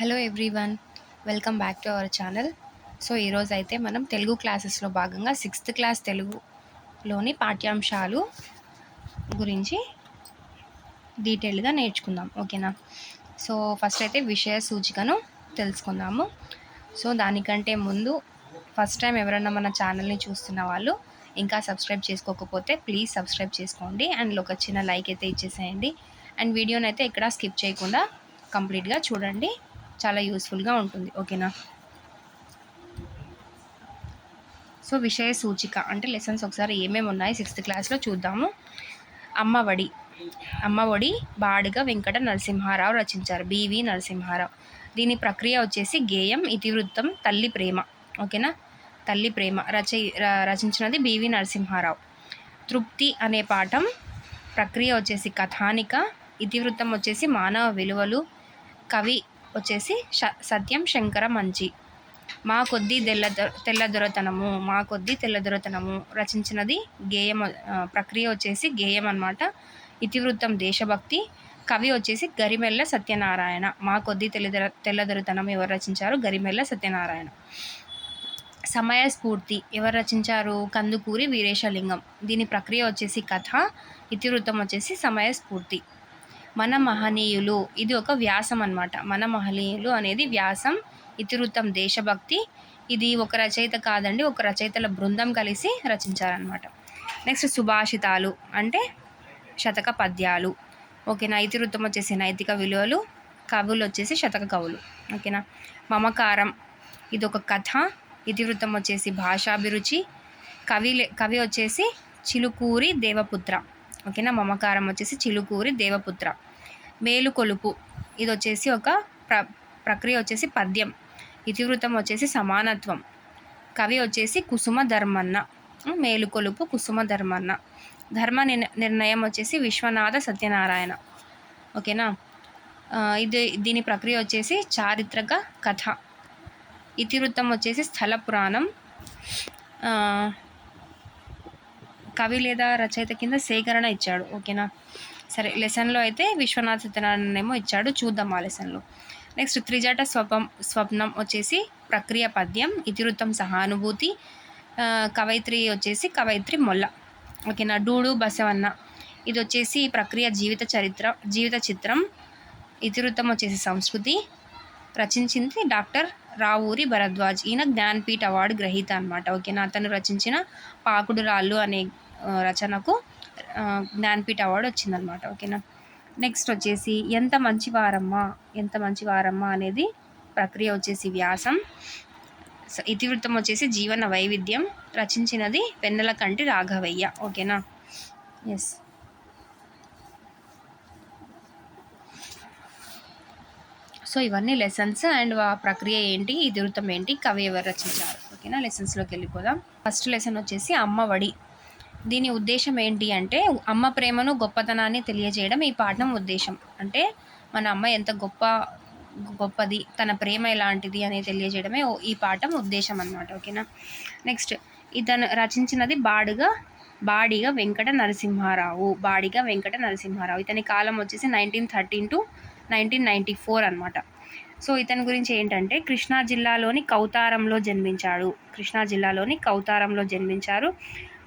Hello everyone, welcome back to our channel. So ఈరోజు అయితే మనం తెలుగు క్లాసెస్లో భాగంగా సిక్స్త్ క్లాస్ తెలుగులోని పాఠ్యాంశాలు గురించి డీటెయిల్గా నేర్చుకుందాం. ఓకేనా? సో ఫస్ట్ అయితే విషయ సూచికను తెలుసుకుందాము. సో దానికంటే ముందు ఫస్ట్ టైం ఎవరైనా మన ఛానల్ని చూస్తున్న వాళ్ళు ఇంకా సబ్స్క్రైబ్ చేసుకోకపోతే ప్లీజ్ సబ్స్క్రైబ్ చేసుకోండి అండ్ ఒక చిన్న లైక్ అయితే ఇచ్చేసేయండి. అండ్ వీడియోని అయితే ఇక్కడ స్కిప్ చేయకుండా కంప్లీట్గా చూడండి, చాలా యూస్ఫుల్గా ఉంటుంది. ఓకేనా? సో విషయ సూచిక అంటే లెసన్స్ ఒకసారి ఏమేమి ఉన్నాయి సిక్స్త్ క్లాస్లో చూద్దాము. అమ్మఒడి అమ్మఒడి బాడిగ వెంకట నరసింహారావు రచించారు, బివి నరసింహారావు. దీని ప్రక్రియ వచ్చేసి గేయం, ఇతివృత్తం, తల్లి ప్రేమ. ఓకేనా? తల్లి ప్రేమ రచించినది బివి నరసింహారావు. తృప్తి అనే పాఠం ప్రక్రియ వచ్చేసి కథానిక, ఇతివృత్తం వచ్చేసి మానవ విలువలు, కవి వచ్చేసి సత్యం శంకర మంచి. మా కొద్ది తెల్లదొరతనము రచించినది గేయం. ప్రక్రియ వచ్చేసి గేయం అన్నమాట. ఇతివృత్తం దేశభక్తి, కవి వచ్చేసి గరిమెల్ల సత్యనారాయణ. మా కొద్ది తెల్లదొరతనం ఎవరు రచించారు? గరిమెల్ల సత్యనారాయణ. సమయస్ఫూర్తి ఎవరు రచించారు? కందుకూరి వీరేశలింగం. దీని ప్రక్రియ వచ్చేసి కథ, ఇతివృత్తం వచ్చేసి సమయస్ఫూర్తి. మన మహనీయులు ఇది ఒక వ్యాసం అన్నమాట. మన మహనీయులు అనేది వ్యాసం. ఇతివృత్తం దేశభక్తి. ఇది ఒక రచయిత కాదండి, ఒక రచయితల బృందం కలిసి రచించారనమాట. నెక్స్ట్ సుభాషితాలు అంటే శతక పద్యాలు. ఓకేనా? ఇతివృత్తం వచ్చేసి నైతిక విలువలు, కవులు వచ్చేసి శతక కవులు. ఓకేనా? మమకారం ఇది ఒక కథ, ఇతివృత్తం వచ్చేసి భాషాభిరుచి, కవి వచ్చేసి చిలుకూరి దేవపుత్ర. ఓకేనా? మమకారం వచ్చేసి చిలుకూరి దేవపుత్ర. మేలుకొలుపు ఇది వచ్చేసి ఒక ప్రక్రియ వచ్చేసి పద్యం, ఇతివృత్తం వచ్చేసి సమానత్వం, కవి వచ్చేసి కుసుమ ధర్మన్న. మేలుకొలుపు కుసుమ ధర్మన్న. ధర్మ నిర్ణయం వచ్చేసి విశ్వనాథ సత్యనారాయణ. ఓకేనా? దీని ప్రక్రియ వచ్చేసి చారిత్రక కథ, ఇతివృత్తం వచ్చేసి స్థల పురాణం. కవి లేదా రచయిత కింద సేకరణ ఇచ్చాడు. ఓకేనా? సరే, లెసన్లో అయితే విశ్వనాథ సత్యనారాయణ ఏమో ఇచ్చాడు, చూద్దాం ఆ లెసన్లో. నెక్స్ట్ త్రిజట స్వప్నం వచ్చేసి ప్రక్రియ పద్యం, ఇతివృత్తం సహానుభూతి, కవయిత్రి వచ్చేసి కవయిత్రి మొల్ల. ఓకేనా? డూడు బసవన్న ఇది వచ్చేసి ప్రక్రియ జీవిత చిత్రం, ఇతివృత్తం వచ్చేసి సంస్కృతి. రచించింది డాక్టర్ రావూరి భరద్వాజ్. ఈయన జ్ఞాన్పీఠ్ అవార్డు గ్రహీత అనమాట. ఓకేనా? అతను రచించిన పాకుడు రాళ్ళు అనే రచనకు జ్ఞాన్పీఠ్ అవార్డు వచ్చిందనమాట. ఓకేనా? నెక్స్ట్ వచ్చేసి ఎంత మంచివారమ్మా అనేది ప్రక్రియ వచ్చేసి వ్యాసం. ఇతివృత్తం వచ్చేసి జీవన వైవిధ్యం. రచించినది వెన్నెలకంటి రాఘవయ్య. ఓకేనా? ఎస్. సో ఇవన్నీ లెసన్స్ అండ్ ప్రక్రియ ఏంటి, ఇతివృత్తం ఏంటి, కవి ఎవరు రచించారు. ఓకేనా? లెసన్స్లోకి వెళ్ళిపోదాం. ఫస్ట్ లెసన్ వచ్చేసి అమ్మఒడి. దీని ఉద్దేశం ఏంటి అంటే అమ్మ ప్రేమను, గొప్పతనాన్ని తెలియజేయడం ఈ పాఠం ఉద్దేశం. అంటే మన అమ్మ ఎంత గొప్పది, తన ప్రేమ ఎలాంటిది అని తెలియజేయడమే ఈ పాఠం ఉద్దేశం అన్నమాట. ఓకేనా? నెక్స్ట్ ఇతను రచించినది బాడిగ వెంకట నరసింహారావు. ఇతని కాలం వచ్చేసి 1913 to 1994 అనమాట. సో ఇతని గురించి ఏంటంటే కృష్ణా జిల్లాలోని కౌతారంలో జన్మించారు.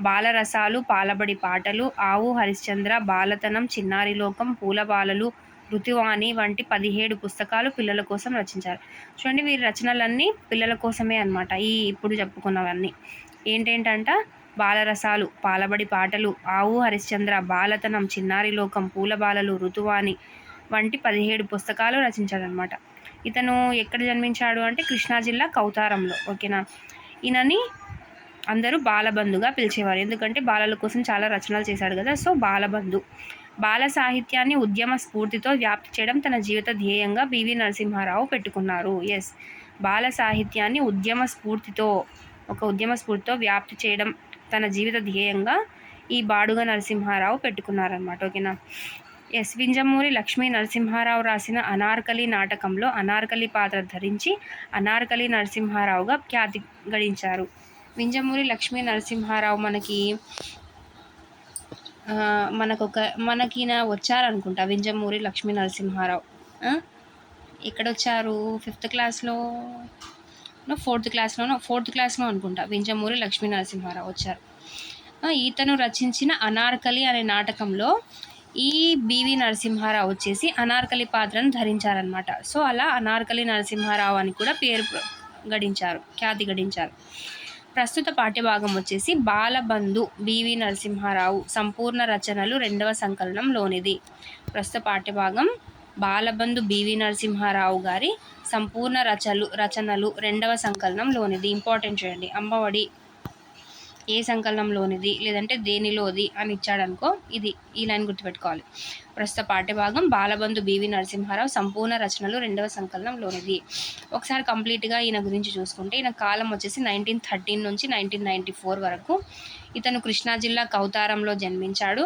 బాలరసాలు, పాలబడి పాటలు, ఆవు హరిశ్చంద్ర, బాలతనం, చిన్నారి లోకం, పూలబాలలు, ఋతువాణి వంటి 17 పుస్తకాలు పిల్లల కోసం రచించారు. చూడండి, వీరి రచనలన్నీ పిల్లల కోసమే అనమాట. ఇప్పుడు చెప్పుకున్నవన్నీ ఏంటంట: బాలరసాలు, పాలబడి పాటలు, ఆవు హరిశ్చంద్ర, బాలతనం, చిన్నారి లోకం, పూలబాలలు, ఋతువాణి వంటి 17 పుస్తకాలు రచించాడనమాట. ఇతను ఎక్కడ జన్మించాడు అంటే కృష్ణా జిల్లా కౌతారంలో. ఓకేనా? ఈయనని అందరూ బాలబంధుగా పిలిచేవారు, ఎందుకంటే బాలల కోసం చాలా రచనలు చేశాడు కదా. సో బాలబంధు. బాల సాహిత్యాన్ని ఉద్యమ స్ఫూర్తితో వ్యాప్తి చేయడం తన జీవిత ధ్యేయంగా బివి నరసింహారావు పెట్టుకున్నారు. ఎస్, బాల సాహిత్యాన్ని ఉద్యమ స్ఫూర్తితో వ్యాప్తి చేయడం తన జీవిత ధ్యేయంగా ఈ బాడుగ నరసింహారావు పెట్టుకున్నారనమాట. ఓకేనా? ఎస్. వింజమూరి లక్ష్మీ నరసింహారావు రాసిన అనార్కలి నాటకంలో అనార్కలి పాత్ర ధరించి అనార్కలి నరసింహారావుగా ఖ్యాతి గడించారు. వింజమూరి లక్ష్మీ నరసింహారావు మనకీయన వచ్చారనుకుంటా. వింజమూరి లక్ష్మీ నరసింహారావు ఎక్కడొచ్చారు? ఫిఫ్త్ క్లాస్‌లో ఫోర్త్ క్లాస్‌లో అనుకుంటా. వింజమూరి లక్ష్మీ నరసింహారావు వచ్చారు. ఈతను రచించిన అనార్కలి అనే నాటకంలో ఈ బివి నరసింహారావు వచ్చేసి అనార్కలి పాత్రను ధరించారనమాట. సో అలా అనార్కలి నరసింహారావు అని కూడా పేరు ఖ్యాతి గడించారు. ప్రస్తుత పాఠ్యభాగం వచ్చేసి బాలబంధు బివి నరసింహారావు సంపూర్ణ రచనలు 2వ సంకలనంలోనిది. ప్రస్తుత పాఠ్యభాగం బాలబంధు బివి నరసింహారావు గారి సంపూర్ణ రచనలు 2వ సంకలనంలోనిది. ఇంపార్టెంట్ చూడండి. అమ్మఒడి ఏ సంకలనంలోనిది లేదంటే దేనిలోది అని ఇచ్చాడనుకో ఈ లైన్ గుర్తుపెట్టుకోవాలి. ప్రస్తుత పాఠ్యభాగం బాలబంధు బివి నరసింహారావు సంపూర్ణ రచనలు 2వ సంకలనంలోనిది. ఒకసారి కంప్లీట్గా ఈయన గురించి చూసుకుంటే ఈయన కాలం వచ్చేసి 1913 నుంచి 1994 వరకు. ఇతను కృష్ణా జిల్లా కౌతారంలో జన్మించాడు.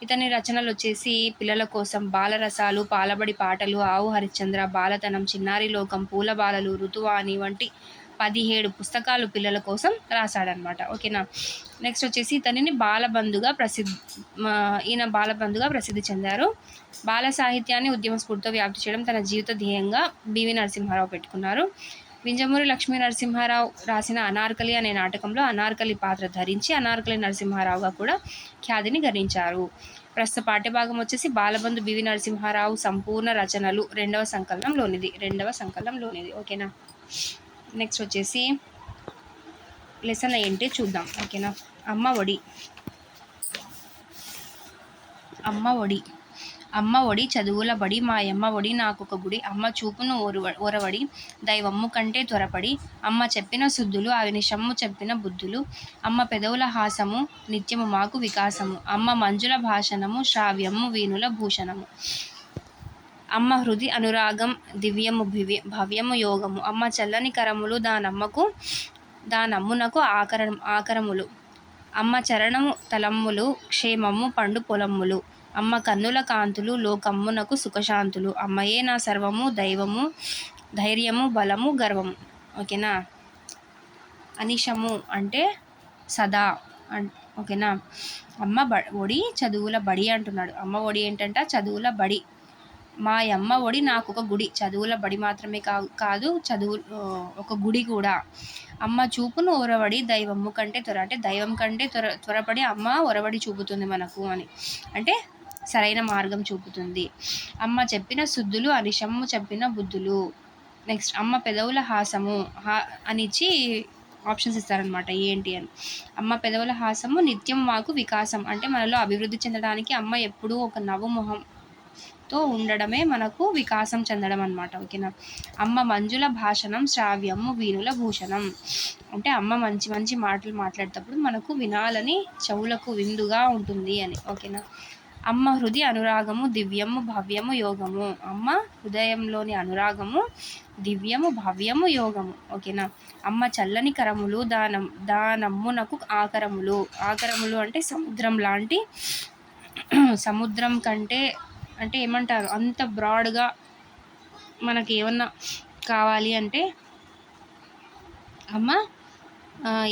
ఇతని రచనలు వచ్చేసి పిల్లల కోసం బాలరసాలు, పాలబడి పాటలు, ఆవు హరిశ్చంద్ర, బాలతనం, చిన్నారి లోకం, పూల బాలలు, ఋతువాణి వంటి 17 పుస్తకాలు పిల్లల కోసం రాశాడనమాట. ఓకేనా. నెక్స్ట్ వచ్చేసి ఈయన బాలబంధుగా ప్రసిద్ధి చెందారు. బాల సాహిత్యాన్ని ఉద్యమ స్ఫూర్తితో వ్యాప్తి చేయడం తన జీవిత ధ్యేయంగా బివి నరసింహారావు పెట్టుకున్నారు. వింజమూరి లక్ష్మీ నరసింహారావు రాసిన అనార్కలి అనే నాటకంలో అనార్కలి పాత్ర ధరించి అనార్కలి నరసింహారావుగా కూడా ఖ్యాతిని గడించారు. ప్రస్తుత పాఠ్యభాగం వచ్చేసి బాలబంధు బివి నరసింహారావు సంపూర్ణ రచనలు 2వ సంకలనంలోనిది. ఓకేనా. నెక్స్ట్ వచ్చేసి లెసన్ ఏంటి చూద్దాం. ఓకేనా. అమ్మ ఒడి చదువుల బడి మాయమ్మ ఒడి నాకొక గుడి, అమ్మ చూపును ఒరవడి దైవమ్ము కంటే త్వరపడి, అమ్మ చెప్పిన శుద్ధులు అవి నిషమ్ము చెప్పిన బుద్ధులు, అమ్మ పెదవుల హాసము నిత్యము మాకు వికాసము, అమ్మ మంజుల భాషణము శ్రావ్యము వీణుల భూషణము, అమ్మ హృది అనురాగం దివ్యము భవ్యము యోగము, అమ్మ చల్లని కరములు దానమ్మునకు ఆకరములు, అమ్మ చరణము తలమ్ములు క్షేమము పండు పొలమ్ములు, అమ్మ కన్నుల కాంతులు లోకమ్మునకు సుఖశాంతులు, అమ్మయే నా సర్వము దైవము ధైర్యము బలము గర్వము. ఓకేనా. అనిశము అంటే సదా ఓకేనా. అమ్మ ఒడి చదువుల బడి అంటున్నాడు. అమ్మ ఒడి ఏంటంట? చదువుల బడి. మాయమ్మ ఒడి నాకొక గుడి. చదువుల బడి మాత్రమే కాదు, చదువు ఒక గుడి కూడా. అమ్మ చూపును ఒరవడి దైవమ్ము కంటే అంటే దైవం కంటే త్వరపడి అమ్మ ఒరవడి చూపుతుంది మనకు అని, అంటే సరైన మార్గం చూపుతుంది. అమ్మ చెప్పిన శుద్ధులు అనిశమ్ము చెప్పిన బుద్ధులు. నెక్స్ట్ అమ్మ పెదవుల హాసము అనిచ్చి ఆప్షన్స్ ఇస్తారనమాట ఏంటి అని. అమ్మ పెదవుల హాసము నిత్యం మాకు వికాసం, అంటే మనలో అభివృద్ధి చెందడానికి అమ్మ ఎప్పుడూ ఒక నవ్వుమొహంతో ఉండడమే మనకు వికాసం చెందడం అనమాట. ఓకేనా. అమ్మ మంజుల భాషణం శ్రావ్యము వీణుల భూషణం, అంటే అమ్మ మంచి మంచి మాటలు మాట్లాడేటప్పుడు మనకు వినాలని చెవులకు విందుగా ఉంటుంది అని. ఓకేనా. అమ్మ హృది అనురాగము దివ్యము భవ్యము యోగము, అమ్మ హృదయంలోని అనురాగము దివ్యము భవ్యము యోగము. ఓకేనా. అమ్మ చల్లని కరములు దానమ్మునకు ఆకరములు అంటే సముద్రం లాంటి, సముద్రం కంటే అంటే ఏమంటారు అంత బ్రాడ్గా మనకి ఏమన్నా కావాలి అంటే అమ్మ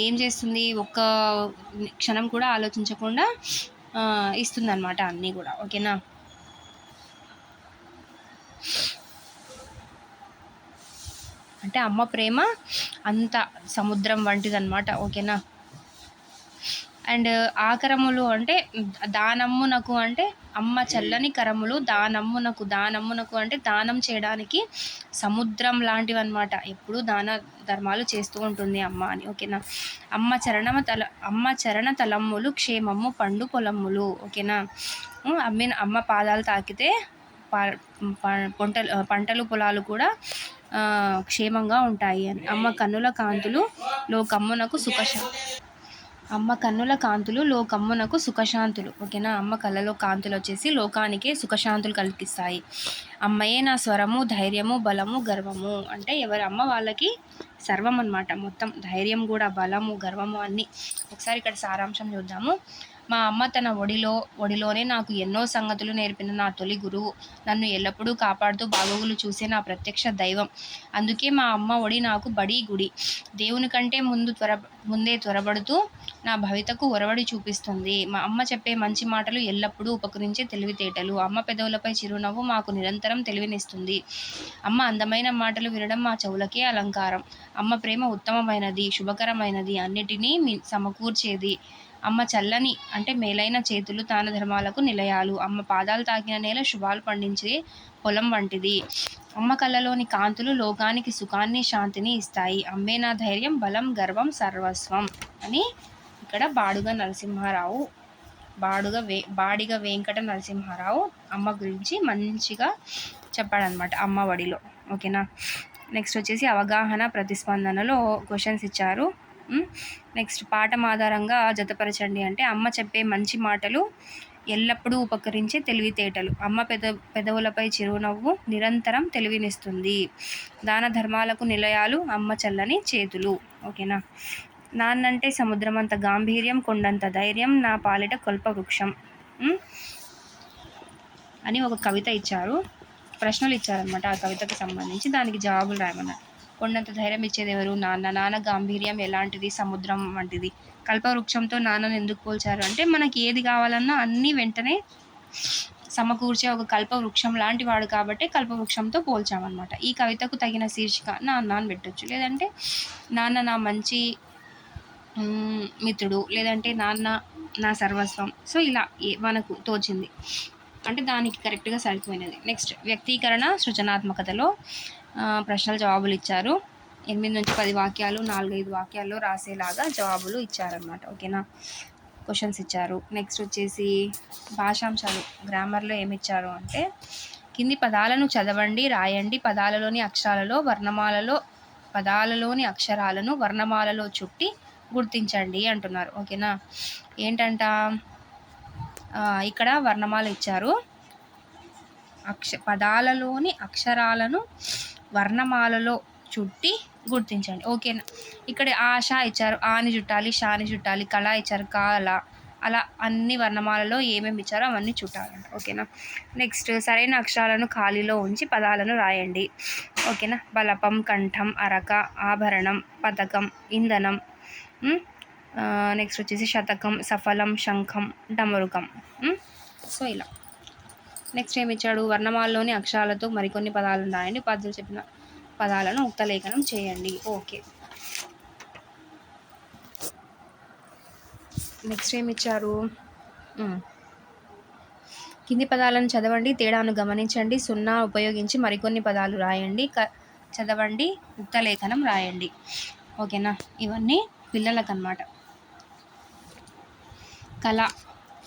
ఏం చేస్తుంది, ఒక్క క్షణం కూడా ఆలోచించకుండా ఇస్తుందన్నమాట అన్నీ కూడా. ఓకేనా. అంటే అమ్మ ప్రేమ అంత సముద్రం వంటిదన్నమాట. ఓకేనా. అండ్ ఆకరములు అంటే దానమ్మునకు, అంటే అమ్మ చల్లని కరములు దానమ్మునకు అంటే దానం చేయడానికి సముద్రం లాంటివి అనమాట. ఎప్పుడూ దాన ధర్మాలు చేస్తూ ఉంటుంది అమ్మ అని. ఓకేనా. అమ్మ చరణ తలమ్ములు క్షేమము పండు పొలమ్ములు. ఓకేనా. అమ్మ పాదాలు తాకితే పంటలు పొలాలు కూడా క్షేమంగా ఉంటాయి అని. అమ్మ కన్నుల కాంతులు లోకమ్మునకు సుఖశాంతులు. ఓకేనా. అమ్మ కళ్ళలో కాంతులు వచ్చేసి లోకానికే సుఖశాంతులు కలిగిస్తాయి. అమ్మయే నా స్వరము ధైర్యము బలము గర్వము, అంటే ఎవరి అమ్మ వాళ్ళకి సర్వం అన్నమాట. మొత్తం ధైర్యం కూడా, బలము, గర్వము అన్నీ. ఒకసారి ఇక్కడ సారాంశం చూద్దాము. మా అమ్మ తన ఒడిలోనే నాకు ఎన్నో సంగతులు నేర్పిన నా తొలి గురువు. నన్ను ఎల్లప్పుడూ కాపాడుతూ బాగోగులు చూసే నా ప్రత్యక్ష దైవం. అందుకే మా అమ్మ ఒడి నాకు బడి గుడి. దేవుని కంటే ముందే త్వరపడుతూ నా భవితకు ఒరవడి చూపిస్తుంది. మా అమ్మ చెప్పే మంచి మాటలు ఎల్లప్పుడూ ఉపకరించే తెలివితేటలు. అమ్మ పెదవులపై చిరునవ్వు మాకు నిరంతరం తెలివినిస్తుంది. అమ్మ అందమైన మాటలు వినడం మా చెవులకే అలంకారం. అమ్మ ప్రేమ ఉత్తమమైనది, శుభకరమైనది, అన్నిటినీ సమకూర్చేది. అమ్మ చల్లని అంటే మేలైన చేతులు దాన ధర్మాలకు నిలయాలు. అమ్మ పాదాలు తాకిన నేల శుభాలు పండించే పొలం వంటిది. అమ్మ కళ్ళలోని కాంతులు లోకానికి సుఖాన్ని, శాంతిని ఇస్తాయి. అమ్మే నా ధైర్యం, బలం, గర్వం, సర్వస్వం అని ఇక్కడ బాడిగ వెంకట నరసింహారావు అమ్మ గురించి మంచిగా చెప్పాడనమాట అమ్మ ఒడిలో. ఓకేనా. నెక్స్ట్ వచ్చేసి అవగాహన ప్రతిస్పందనలో క్వశ్చన్స్ ఇచ్చారు. నెక్స్ట్ పాఠం ఆధారంగా జతపరచండి అంటే అమ్మ చెప్పే మంచి మాటలు ఎల్లప్పుడూ ఉపకరించే తెలివితేటలు. అమ్మ పెదవులపై చిరునవ్వు నిరంతరం తెలివినిస్తుంది. దాన ధర్మాలకు నిలయాలు అమ్మ చల్లని చేతులు. ఓకేనా. నాన్నంటే సముద్రమంత గాంభీర్యం, కొండంత ధైర్యం, నా పాలిట కల్పవృక్షం అని ఒక కవిత ఇచ్చారు. ప్రశ్నలు ఇచ్చారనమాట ఆ కవితకు సంబంధించి. దానికి జవాబులు రాయమన్నారు. కొండంత ధైర్యం ఇచ్చేది ఎవరు? నాన్న గాంభీర్యం ఎలాంటిది? సముద్రం వంటిది. కల్పవృక్షంతో నాన్నను ఎందుకు పోల్చారు అంటే మనకి ఏది కావాలన్నా అన్నీ వెంటనే సమకూర్చే ఒక కల్పవృక్షం లాంటి వాడు కాబట్టి కల్పవృక్షంతో పోల్చామన్నమాట. ఈ కవితకు తగిన శీర్షిక నాన్న అని పెట్టొచ్చు, లేదంటే నాన్న నా మంచి మిత్రుడు, లేదంటే నాన్న నా సర్వస్వం. సో ఇలా మనకు తోచింది అంటే దానికి కరెక్ట్గా సరిపోయినది. నెక్స్ట్ వ్యక్తీకరణ సృజనాత్మకతలో ప్రశ్నలు జవాబులు ఇచ్చారు. 8 నుంచి 10 వాక్యాలు 4-5 వాక్యాల్లో రాసేలాగా జవాబులు ఇచ్చారనమాట. ఓకేనా. క్వశ్చన్స్ ఇచ్చారు. నెక్స్ట్ వచ్చేసి భాషాంశాలు గ్రామర్లో ఏమిచ్చారు అంటే కింది పదాలను చదవండి, రాయండి. పదాలలోని అక్షరాలను వర్ణమాలలో చుట్టి గుర్తించండి అంటున్నారు. ఓకేనా. ఏంటంట ఇక్కడ వర్ణమాల ఇచ్చారు. పదాలలోని అక్షరాలను వర్ణమాలలో చుట్టి గుర్తించండి. ఓకేనా. ఇక్కడ ఆశ ఇచ్చారు, ఆని చుట్టాలి, షాని చుట్టాలి. కళ ఇచ్చారు, కాల. అలా అన్ని వర్ణమాలలో ఏమేమి ఇచ్చారో అవన్నీ చుట్టాలంట. ఓకేనా. నెక్స్ట్ సరైన అక్షరాలను ఖాళీలో ఉంచి పదాలను రాయండి. ఓకేనా. బలపం, కంఠం, అరక, ఆభరణం, పథకం, ఇంధనం. నెక్స్ట్ వచ్చేసి శతకం, సఫలం, శంఖం, డమరుకం. సో ఇలా. నెక్స్ట్ ఏమి ఇచ్చాడు? వర్ణమాలలోని అక్షరాలతో మరికొన్ని పదాలను రాయండి. ఉపాధ్యాయులు చెప్పిన పదాలను ఉక్తలేఖనం చేయండి. ఓకే. నెక్స్ట్ ఏమి ఇచ్చారు? కింది పదాలను చదవండి, తేడాను గమనించండి. 0 ఉపయోగించి మరికొన్ని పదాలు రాయండి. చదవండి, ఉక్తలేఖనం రాయండి. ఓకేనా. ఇవన్నీ పిల్లలకు అన్నమాట.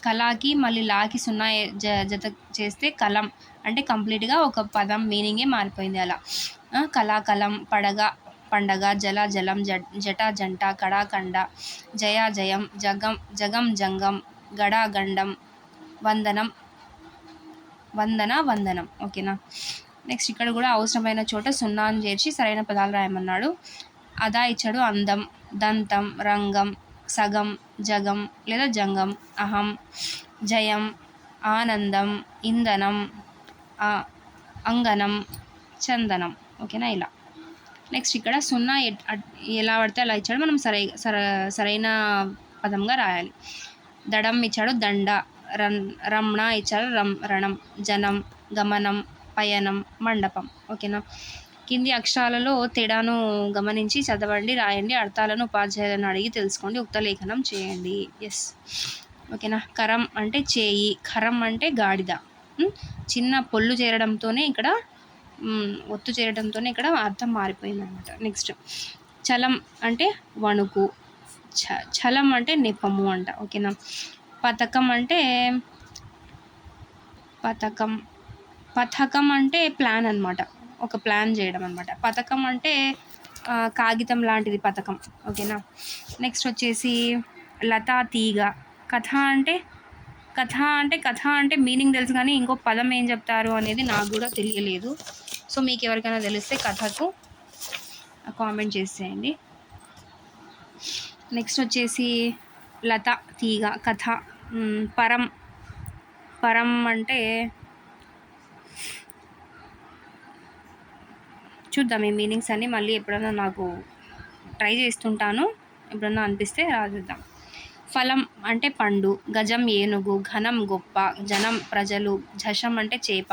కళకి మళ్ళీ లాకి 0 జత చేస్తే కలం అంటే కంప్లీట్గా ఒక పదం మీనింగే మారిపోయింది. అలా కళాకలం, పడగ పండగ, జల జలం, జట జంట, కడ కండ, జయ జయం, జగం జంగం, గడ గండం, వందనం వందనం. ఓకేనా. నెక్స్ట్ ఇక్కడ కూడా అవసరమైన చోట 0 చేర్చి సరైన పదాలు రాయమన్నాడు. అదా ఇచ్చాడు, అందం, దంతం, రంగం, సగం, జగం లేదా జంగం, అహం, జయం, ఆనందం, ఇంధనం, అంగనం, చందనం. ఓకేనా. ఇలా. నెక్స్ట్ ఇక్కడ 0 ఎలా పడితే అలా ఇచ్చాడు, మనం సరైన పదంగా రాయాలి. దడం ఇచ్చాడు, దండ. రమణ ఇచ్చాడు, రణం, జనం, గమనం, పయనం, మండపం. ఓకేనా. కింది అక్షరాలలో తేడాను గమనించి చదవండి, రాయండి. అర్థాలను ఉపాధ్యాయులను అడిగి తెలుసుకోండి, ఉక్తలేఖనం చేయండి. ఎస్. ఓకేనా. కరం అంటే చేయి, ఖరం అంటే గాడిద. చిన్న పొల్లు చేరడంతోనే ఇక్కడ ఒత్తు చేరడంతోనే ఇక్కడ అర్థం మారిపోయింది అనమాట. నెక్స్ట్ చలం అంటే వణుకు, చలం అంటే నెపము అంట. ఓకేనా. పథకం అంటే ప్లాన్ అనమాట, ఒక ప్లాన్ చేయడం అనమాట. పథకం అంటే కాగితం లాంటిది పథకం. ఓకేనా. నెక్స్ట్ వచ్చేసి లతా, తీగ. కథ అంటే మీనింగ్ తెలుసు కానీ ఇంకో పదం ఏం చెప్తారు అనేది నాకు కూడా తెలియలేదు. సో మీకు ఎవరికైనా తెలిస్తే కథకు కామెంట్ చేసేయండి. నెక్స్ట్ వచ్చేసి లత, తీగ, కథ పరం పరం అంటే చూద్దాం ఈ మీనింగ్స్ అన్నీ మళ్ళీ ఎప్పుడైనా నాకు ట్రై చేస్తుంటాను, ఎప్పుడన్నా అనిపిస్తే రాసిద్దాం. ఫలం అంటే పండు, గజం ఏనుగు, ఘనం గొప్ప, జనం ప్రజలు, జషం అంటే చేప,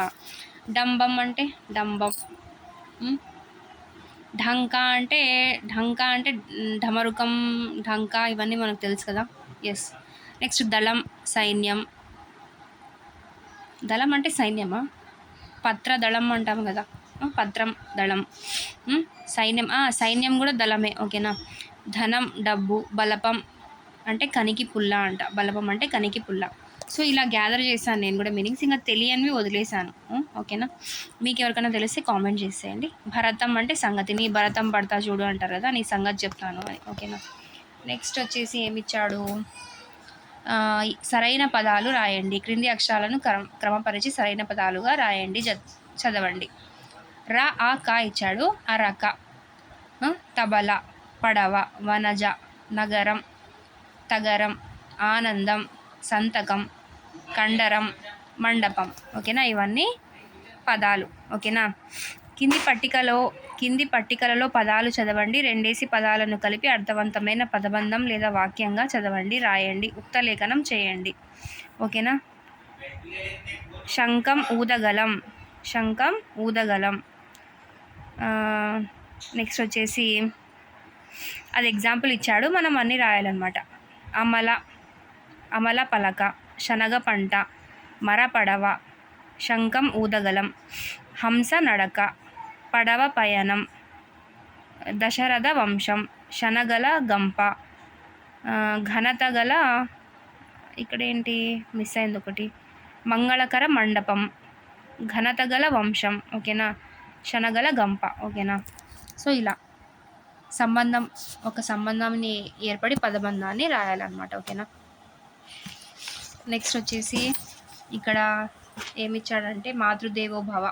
డంబం అంటే డంబం, ఢంకా అంటే ఢమరుకం, ఢంకా ఇవన్నీ మనకు తెలుసు కదా. ఎస్. నెక్స్ట్ దళం సైన్యం. దళం అంటే సైన్యమా? పత్ర దళం అంటాం కదా, పత్రం దళం. సైన్యం సైన్యం కూడా దళమే, ఓకేనా. ధనం డబ్బు, బలపం అంటే కనికి పుల్ల అంట, బలపం అంటే కనికి పుల్ల. సో ఇలా గ్యాదర్ చేశాను నేను కూడా మీనింగ్స్, ఇంకా తెలియనివి వదిలేశాను, ఓకేనా. మీకు ఎవరికైనా తెలిస్తే కామెంట్ చేసేయండి. భరతం అంటే సంగతి, నీ భరతం పడతా చూడు అంటారు కదా, నీ సంగతి చెప్తాను అని, ఓకేనా. నెక్స్ట్ వచ్చేసి ఏమిచ్చాడు, సరైన పదాలు రాయండి, క్రింది అక్షరాలను క్రమపరిచి సరైన పదాలుగా రాయండి, చదవండి. ర ఆ క ఇచ్చాడు, అరక, తబల, పడవ, వనజ, నగరం, తగరం, ఆనందం, సంతకం, కండరం, మండపం, ఓకేనా. ఇవన్నీ పదాలు, ఓకేనా. కింది పట్టికలలో పదాలు చదవండి, రెండేసి పదాలను కలిపి అర్థవంతమైన పదబంధం లేదా వాక్యంగా చదవండి, రాయండి, ఉక్తలేఖనం చేయండి, ఓకేనా. శంఖం ఊదగలం, శంఖం ఊదగలం. నెక్స్ట్ వచ్చేసి అది ఎగ్జాంపుల్ ఇచ్చాడు, మనం అన్నీ రాయాలన్నమాట. అమల పలక, శనగ పంట, మర పడవ, శంఖం ఊదగలం, హంస నడక, పడవ పయనం, దశరథ వంశం, శనగల గంప, ఘనత గల, ఇక్కడేంటి మిస్ అయింది ఒకటి, మంగళకర మండపం, ఘనత గల వంశం, ఓకేనా, శనగల గంప, ఓకేనా. సో ఇలా ఒక సంబంధాన్ని ఏర్పడి పదబంధాన్ని రాయాలన్నమాట, ఓకేనా. నెక్స్ట్ వచ్చేసి ఇక్కడ ఏమిచ్చాడంటే మాతృదేవోభవ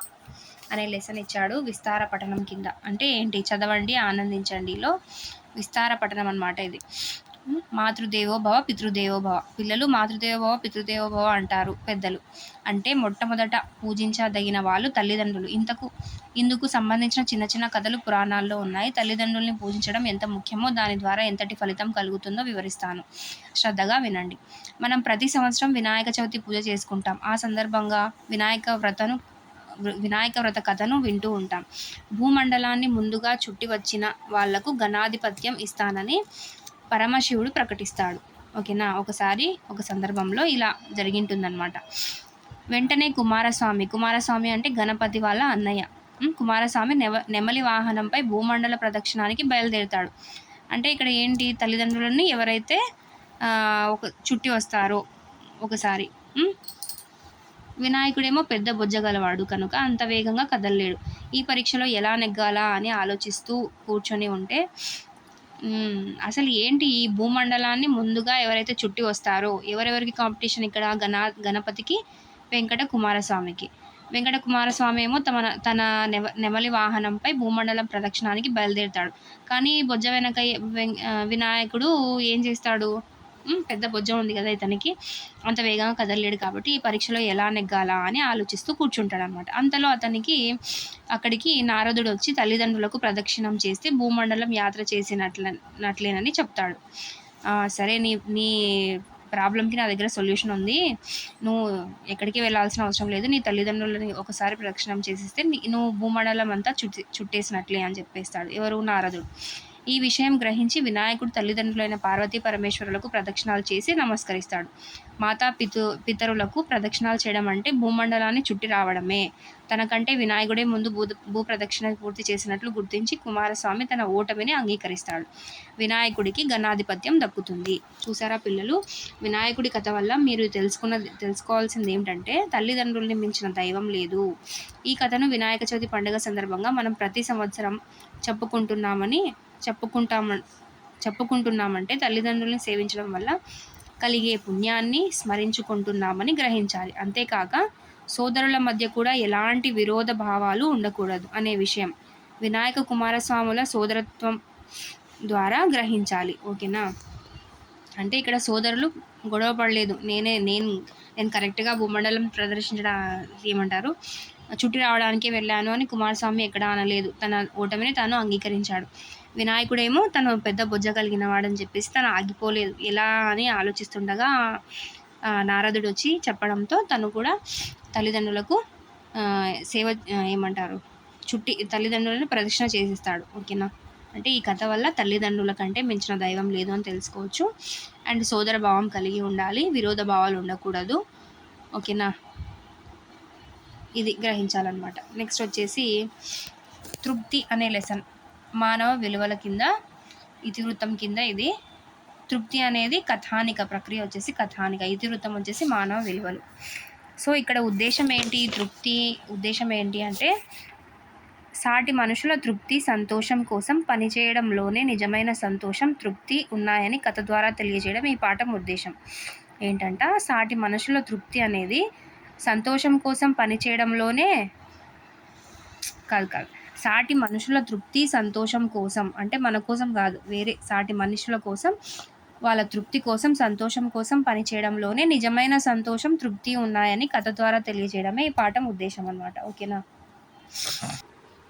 అనే లెసన్ ఇచ్చాడు, విస్తార పఠనం కింద. అంటే ఏంటి, చదవండి ఆనందించండిలో విస్తార పఠనం అన్నమాట ఇది. మాతృదేవోభవ పితృదేవోభవ, పిల్లలు మాతృదేవోభవ పితృదేవోభవ అంటారు పెద్దలు. అంటే మొట్టమొదట పూజించదగిన వాళ్ళు తల్లిదండ్రులు. ఇందుకు సంబంధించిన చిన్న చిన్న కథలు పురాణాల్లో ఉన్నాయి. తల్లిదండ్రుల్ని పూజించడం ఎంత ముఖ్యమో, దాని ద్వారా ఎంతటి ఫలితం కలుగుతుందో వివరిస్తాను, శ్రద్ధగా వినండి. మనం ప్రతి సంవత్సరం వినాయక చవితి పూజ చేసుకుంటాం. ఆ సందర్భంగా వినాయక వ్రత కథను వింటూ ఉంటాం. భూమండలాన్ని ముందుగా చుట్టి వచ్చిన వాళ్లకు గణాధిపత్యం ఇస్తానని పరమశివుడు ప్రకటిస్తాడు, ఓకేనా. ఒక సందర్భంలో ఇలా జరిగింటుందన్నమాట. వెంటనే కుమారస్వామి అంటే గణపతి వాళ్ళ అన్నయ్య, కుమారస్వామి నెమలి వాహనంపై భూమండల ప్రదక్షిణానికి బయలుదేరుతాడు. అంటే ఇక్కడ ఏంటి, తల్లిదండ్రులని ఎవరైతే చుట్టి వస్తారో ఒకసారి, వినాయకుడేమో పెద్ద బొజ్జగలవాడు కనుక అంత వేగంగా కదలలేడు. ఈ పరీక్షలో ఎలా నెగ్గాలా అని ఆలోచిస్తూ కూర్చొని ఉంటే, అసలు ఏంటి ఈ భూమండలాన్ని ముందుగా ఎవరైతే చుట్టి వస్తారో, ఎవరెవరికి కాంపిటీషన్ ఇక్కడ, గణపతికి, వెంకట కుమారస్వామి ఏమో తన నెమలి వాహనంపై భూమండలం ప్రదక్షిణానికి బయలుదేరుతాడు. కానీ బొజ్జ వెనక వినాయకుడు ఏం చేస్తాడు, పెద్ద బొజ్జ ఉంది కదా ఇతనికి, అంత వేగంగా కదలలేడు. కాబట్టి ఈ పరీక్షలో ఎలా నెగ్గాలా అని ఆలోచిస్తూ కూర్చుంటాడు అనమాట. అంతలో అక్కడికి నారదుడు వచ్చి తల్లిదండ్రులకు ప్రదక్షిణం చేస్తే భూమండలం యాత్ర చేసినట్లేనని చెప్తాడు. సరే, నీ ప్రాబ్లంకి నా దగ్గర సొల్యూషన్ ఉంది, నువ్వు ఎక్కడికి వెళ్ళాల్సిన అవసరం లేదు, నీ తల్లిదండ్రులని ఒకసారి ప్రదక్షిణం చేసిస్తే నువ్వు భూమండలం అంతా చుట్టేసినట్లే అని చెప్పేస్తాడు. ఎవరు, నారదుడు. ఈ విషయం గ్రహించి వినాయకుడు తల్లిదండ్రులైన పార్వతీ పరమేశ్వరులకు ప్రదక్షిణాలు చేసి నమస్కరిస్తాడు. పితరులకు ప్రదక్షిణాలు చేయడం అంటే భూమండలాన్ని చుట్టి రావడమే. తనకంటే వినాయకుడే ముందు భూప్రదక్షిణ పూర్తి చేసినట్లు గుర్తించి కుమారస్వామి తన ఓటమిని అంగీకరిస్తాడు. వినాయకుడికి గణాధిపత్యం దక్కుతుంది. చూసారా పిల్లలు, వినాయకుడి కథ వల్ల మీరు తెలుసుకోవాల్సింది ఏమిటంటే తల్లిదండ్రుల్ని మించిన దైవం లేదు. ఈ కథను వినాయక చవితి పండుగ సందర్భంగా మనం ప్రతి సంవత్సరం చెప్పుకుంటున్నామంటే తల్లిదండ్రుల్ని సేవించడం వల్ల కలిగే పుణ్యాన్ని స్మరించుకుంటున్నామని గ్రహించాలి. అంతేకాక సోదరుల మధ్య కూడా ఎలాంటి విరోధ భావాలు ఉండకూడదు అనే విషయం వినాయక కుమారస్వాముల సోదరత్వం ద్వారా గ్రహించాలి, ఓకేనా. అంటే ఇక్కడ సోదరులు గొడవ పడలేదు. నేను కరెక్ట్‌గా భూమండలం ప్రదర్శించడా ఏమంటారు చుట్టి రావడానికే వెళ్ళాను అని కుమారస్వామి ఎక్కడా అనలేదు. తన ఓటమిని తాను అంగీకరించాడు. వినాయకుడేమో తను పెద్ద బొజ్జ కలిగిన వాడని చెప్పేసి తను ఆగిపోలేదు. ఎలా అని ఆలోచిస్తుండగా నారదుడొచ్చి చెప్పడంతో తను కూడా తల్లిదండ్రులకు సేవ ఏమంటారు తల్లిదండ్రులను ప్రదక్షిణ చేసేస్తాడు. ఓకేనా. అంటే ఈ కథ వల్ల తల్లిదండ్రుల కంటే మించిన దైవం లేదు అని తెలుసుకోవచ్చు. అండ్ సోదర భావం కలిగి ఉండాలి, విరోధ భావాలు ఉండకూడదు. ఓకేనా, ఇది గ్రహించాలన్నమాట. నెక్స్ట్ వచ్చేసి తృప్తి అనే లెసన్ మానవ విలువల కింద ఇతివృత్తం కింద ఇది. తృప్తి అనేది కథానిక ప్రక్రియ వచ్చేసి కథానిక, ఇతివృత్తం వచ్చేసి మానవ విలువలు. సో ఇక్కడ ఉద్దేశం ఏంటి, తృప్తి ఉద్దేశం ఏంటి అంటే సాటి మనుషుల తృప్తి సంతోషం కోసం పనిచేయడంలోనే నిజమైన సంతోషం తృప్తి ఉన్నాయని కథ ద్వారా తెలియజేయడం ఈ పాఠం ఉద్దేశం. ఏంటంట, సాటి మనుషుల తృప్తి అనేది సంతోషం కోసం పనిచేయడంలోనే కాదు సాటి మనుషుల తృప్తి సంతోషం కోసం అంటే మన కోసం కాదు, వేరే సాటి మనుషుల కోసం వాళ్ళ తృప్తి కోసం సంతోషం కోసం పనిచేయడంలోనే నిజమైన సంతోషం తృప్తి ఉన్నాయని కథ ద్వారా తెలియజేయడమే ఈ పాఠం ఉద్దేశం అన్నమాట. ఓకేనా.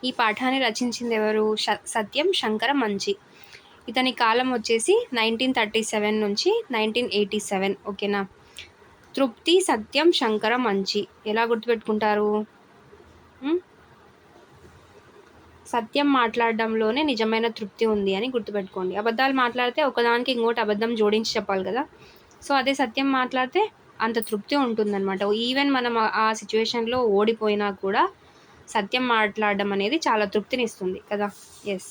ఈ పాఠాన్ని రచించింది ఎవరు? సత్యం శంకర మంచి. ఇతని కాలం వచ్చేసి 1937 నుంచి 1987. ఓకేనా. తృప్తి సత్యం శంకర మంచి ఎలా గుర్తుపెట్టుకుంటారు? సత్యం మాట్లాడడంలోనే నిజమైన తృప్తి ఉంది అని గుర్తుపెట్టుకోండి. అబద్ధాలు మాట్లాడితే ఒకదానికి ఇంకోటి అబద్ధం జోడించి చెప్పాలి కదా. సో అదే సత్యం మాట్లాడితే అంత తృప్తి ఉంటుందన్నమాట. ఈవెన్ మనం ఆ సిచ్యువేషన్లో ఓడిపోయినా కూడా సత్యం మాట్లాడడం అనేది చాలా తృప్తినిస్తుంది కదా. ఎస్,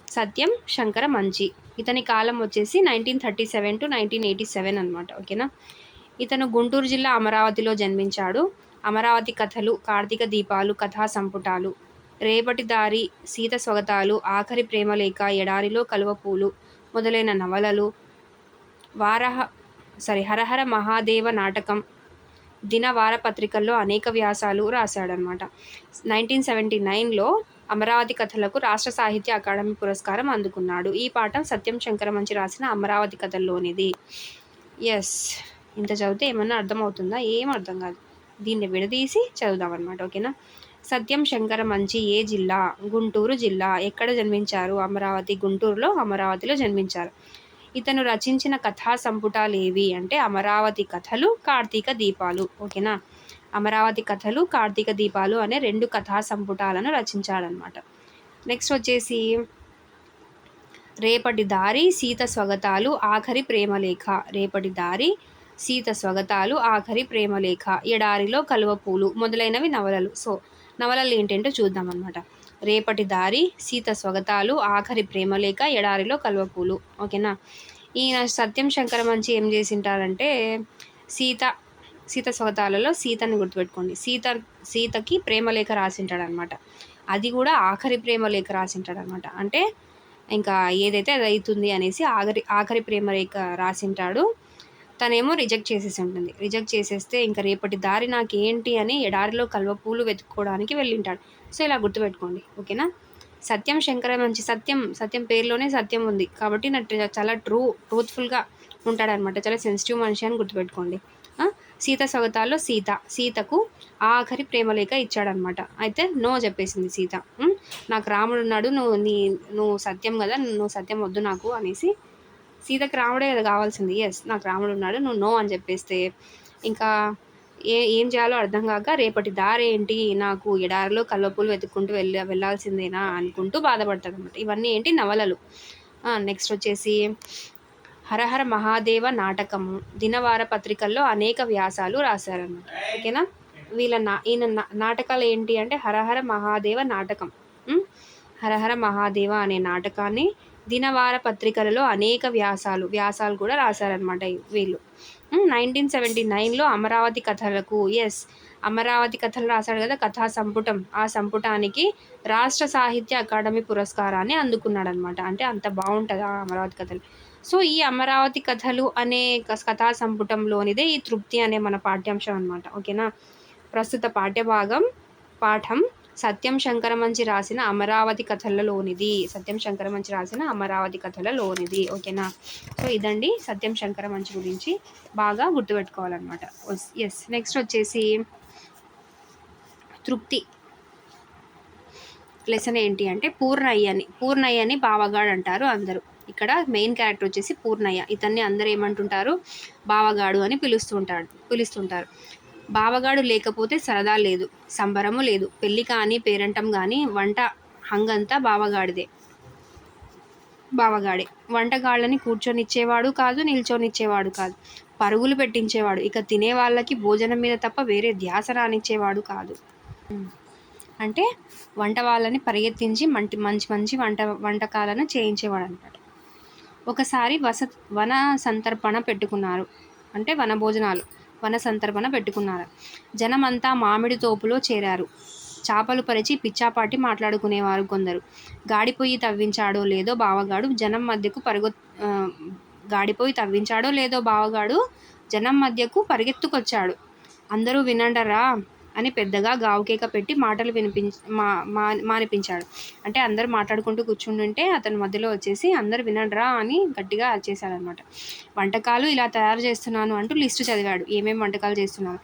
సత్యం శంకర మంచి. ఇతని కాలం వచ్చేసి 1937 to 1987 అనమాట. ఓకేనా. ఇతను గుంటూరు జిల్లా అమరావతిలో జన్మించాడు. అమరావతి కథలు, కార్తీక దీపాలు, కథా సంపుటాలు, రేపటి దారి, సీత స్వగతాలు, ఆఖరి ప్రేమలేఖ, ఎడారిలో కలువపూలు మొదలైన నవలలు, హరహర మహాదేవ నాటకం, దిన వారపత్రికల్లో అనేక వ్యాసాలు రాశాడనమాట. 1979లో అమరావతి కథలకు రాష్ట్ర సాహిత్య అకాడమీ పురస్కారం అందుకున్నాడు. ఈ పాఠం సత్యం శంకర మంచి రాసిన అమరావతి కథల్లోనిది. ఎస్, ఇంత చదివితే ఏమన్నా అర్థమవుతుందా? ఏం అర్థం కాదు. దీన్ని విడదీసి చదువుదామన్నమాట. ఓకేనా. సత్యం శంకర మంచి ఏ జిల్లా? గుంటూరు జిల్లా. ఎక్కడ జన్మించారు? అమరావతి, గుంటూరులో అమరావతిలో జన్మించారు. ఇతను రచించిన కథా సంపుటాలు ఏవి అంటే అమరావతి కథలు, కార్తీక దీపాలు. ఓకేనా. అమరావతి కథలు, కార్తీక దీపాలు అనే 2 కథా సంపుటాలను రచించాడనమాట. నెక్స్ట్ వచ్చేసి రేపటి దారి, సీత స్వగతాలు, ఆఖరి ప్రేమలేఖ. రేపటి దారి, సీత స్వగతాలు, ఆఖరి ప్రేమలేఖ, ఎడారిలో కలువపూలు మొదలైనవి నవలలు. సో నవలలు ఏంటంటో చూద్దామన్నమాట. రేపటి దారి, సీత స్వగతాలు, ఆఖరి ప్రేమలేఖ, ఎడారిలో కలువపూలు. ఓకేనా. ఈయన సత్యం శంకర మంచి ఏం చేసింటారంటే సీత స్వగతాలలో సీతని గుర్తుపెట్టుకోండి. సీతకి ప్రేమలేఖ రాసింటాడనమాట. అది కూడా ఆఖరి ప్రేమలేఖ రాసింటాడనమాట. అంటే ఇంకా ఏదైతే అది అవుతుంది అనేసి ఆఖరి ప్రేమలేఖ రాసింటాడు. తనేమో రిజెక్ట్ చేసేసి ఉంటుంది. రిజెక్ట్ చేసేస్తే ఇంకా రేపటి దారి నాకేంటి అని ఎడారిలో కలువపూలు వెతుక్కోవడానికి వెళ్ళింటాడు. సో ఇలా గుర్తుపెట్టుకోండి. ఓకేనా. సత్యం శంకర మంచి, సత్యం పేరులోనే సత్యం ఉంది కాబట్టి చాలా ట్రూత్ఫుల్గా ఉంటాడనమాట. చాలా సెన్సిటివ్ మనిషి అని గుర్తుపెట్టుకోండి. సీత స్వగతాల్లో సీతకు ఆఖరి ప్రేమలేఖ ఇచ్చాడనమాట. అయితే నో చెప్పేసింది సీత. నాకు రాముడు ఉన్నాడు, నువ్వు సత్యం కదా, నువ్వు సత్యం వద్దు నాకు అనేసి. సీతకు రాముడే కదా కావాల్సింది. ఎస్, నాకు రాముడు ఉన్నాడు, నువ్వు నో అని చెప్పేస్తే ఇంకా ఏం చేయాలో అర్థం కాక రేపటి దారి ఏంటి, నాకు ఎడారిలో కల్వపూలు వెతుక్కుంటూ వెళ్ళాల్సిందేనా అనుకుంటూ బాధపడతాడు అనమాట. ఇవన్నీ ఏంటి, నవలలు. నెక్స్ట్ వచ్చేసి హరహర మహాదేవ నాటకము, దినవార పత్రికల్లో అనేక వ్యాసాలు రాశారన్నమాట. ఓకేనా. ఈయన నాటకాలు ఏంటి అంటే హరహర మహాదేవ నాటకం, హరహర మహాదేవ అనే నాటకాన్ని దినవార పత్రికలలో అనేక వ్యాసాలు కూడా రాశారనమాట వీళ్ళు. 1979లో అమరావతి కథలకు, అమరావతి కథలు రాశాడు కదా, కథా సంపుటం, ఆ సంపుటానికి రాష్ట్ర సాహిత్య అకాడమీ పురస్కారాన్ని అందుకున్నాడు అనమాట. అంటే అంత బాగుంటుంది ఆ అమరావతి కథలు. సో ఈ అమరావతి కథలు అనే కథా సంపుటంలోనిదే ఈ తృప్తి అనే మన పాఠ్యాంశం అనమాట. ఓకేనా. ప్రస్తుత పాఠ్యభాగం పాఠం సత్యం శంకరమంచి రాసిన అమరావతి కథలలోనిది. సత్యం శంకరమంచి రాసిన అమరావతి కథలలోనిది. ఓకేనా. సో ఇదండి సత్యం శంకరమంచి గురించి బాగా గుర్తుపెట్టుకోవాలన్నమాట. ఎస్. నెక్స్ట్ వచ్చేసి తృప్తి లెసన్ ఏంటి అంటే పూర్ణయ్యని బావగాడు అంటారు అందరూ. ఇక్కడ మెయిన్ క్యారెక్టర్ వచ్చేసి పూర్ణయ్య. ఇతన్ని అందరూ ఏమంటుంటారు, బావగాడు అని పిలుస్తుంటారు. బావగాడు లేకపోతే సరదా లేదు, సంబరము లేదు. పెళ్ళి కానీ పేరంటం కానీ వంట హంగంతా బావగాడే. వంటగాళ్ళని కూర్చొనిచ్చేవాడు కాదు, నిల్చొనిచ్చేవాడు కాదు, పరుగులు పెట్టించేవాడు. ఇక తినే వాళ్ళకి భోజనం మీద తప్ప వేరే ధ్యాస రానిచ్చేవాడు కాదు. అంటే వంట వాళ్ళని పరిగెత్తించి మంచి వంటకాలను చేయించేవాడు అనమాట. ఒకసారి వన సంతర్పణ పెట్టుకున్నారు. అంటే వన సంతర్పణ పెట్టుకున్నారు. జనమంతా మామిడి తోపులో చేరారు. చాపలు పరిచి పిచ్చాపాటి మాట్లాడుకునేవారు కొందరు. గాడిపోయి తవ్వించాడో లేదో బావగాడు జనం మధ్యకు పరిగెత్తుకొచ్చాడు. అందరూ వినండరా అని పెద్దగా గావుకేక పెట్టి మాటలు మానిపించాడు. అంటే అందరూ మాట్లాడుకుంటూ కూర్చుంటుంటే అతని మధ్యలో వచ్చేసి అందరూ వినండరా అని గట్టిగా అరిచేశాడనమాట. వంటకాలు ఇలా తయారు చేస్తున్నాను అంటూ లిస్టు చదివాడు. ఏమేమి వంటకాలు చేస్తున్నాను.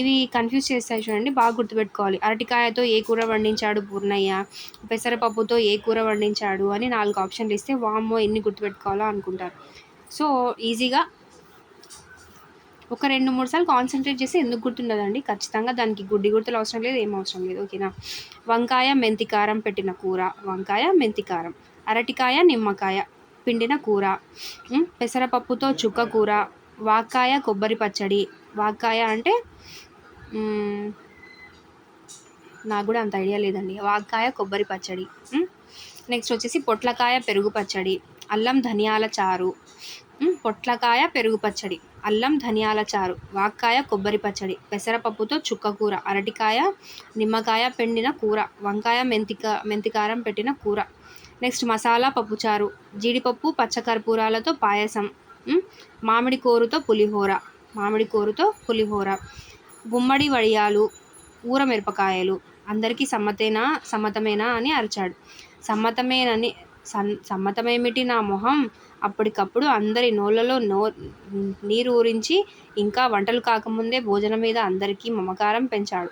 ఇవి కన్ఫ్యూజ్ చేస్తాయి చూడండి, బాగా గుర్తుపెట్టుకోవాలి. అరటికాయతో ఏ కూర వండించాడు పూర్ణయ్య, పెసరపప్పుతో ఏ కూర వండించాడు అని 4 ఆప్షన్లు ఇస్తే వామ్మో ఎన్ని గుర్తుపెట్టుకోవాలో అనుకుంటారు. సో ఈజీగా ఒక 2-3 సార్లు కాన్సన్ట్రేట్ చేసి ఎందుకు గుర్తుండదండి. ఖచ్చితంగా దానికి గుడ్డి గుర్తులు అవసరం లేదు, ఏం అవసరం లేదు. ఓకేనా. వంకాయ మెంతికారం పెట్టిన కూర, వంకాయ మెంతికారం. అరటికాయ నిమ్మకాయ పిండిన కూర, పెసరపప్పుతో చుక్క కూర, వాక్కాయ కొబ్బరి పచ్చడి. వాక్కాయ అంటే నాకు కూడా అంత ఐడియా లేదండి. వాక్కాయ కొబ్బరి పచ్చడి. నెక్స్ట్ వచ్చేసి పొట్లకాయ పెరుగు పచ్చడి, అల్లం ధనియాల చారు. పొట్లకాయ పెరుగు పచ్చడి, అల్లం ధనియాల చారు, వాక్కాయ కొబ్బరి పచ్చడి, పెసరపప్పుతో చుక్క కూర, అరటికాయ నిమ్మకాయ పిండిన కూర, వంకాయ మెంతికారం పెట్టిన కూర. నెక్స్ట్ మసాలా పప్పుచారు, జీడిపప్పు పచ్చకర్పూరాలతో పాయసం, మామిడి కోరుతో పులిహోర, గుమ్మడి వడియాలు, ఊర మిరపకాయలు. అందరికీ సమ్మతమేనా అని అరిచాడు. సమ్మతమేమిటి నా మొహం. అప్పటికప్పుడు అందరి నోళ్లలో నీరు ఊరించి ఇంకా వంటలు కాకముందే భోజనం మీద అందరికీ మమకారం పెంచాడు.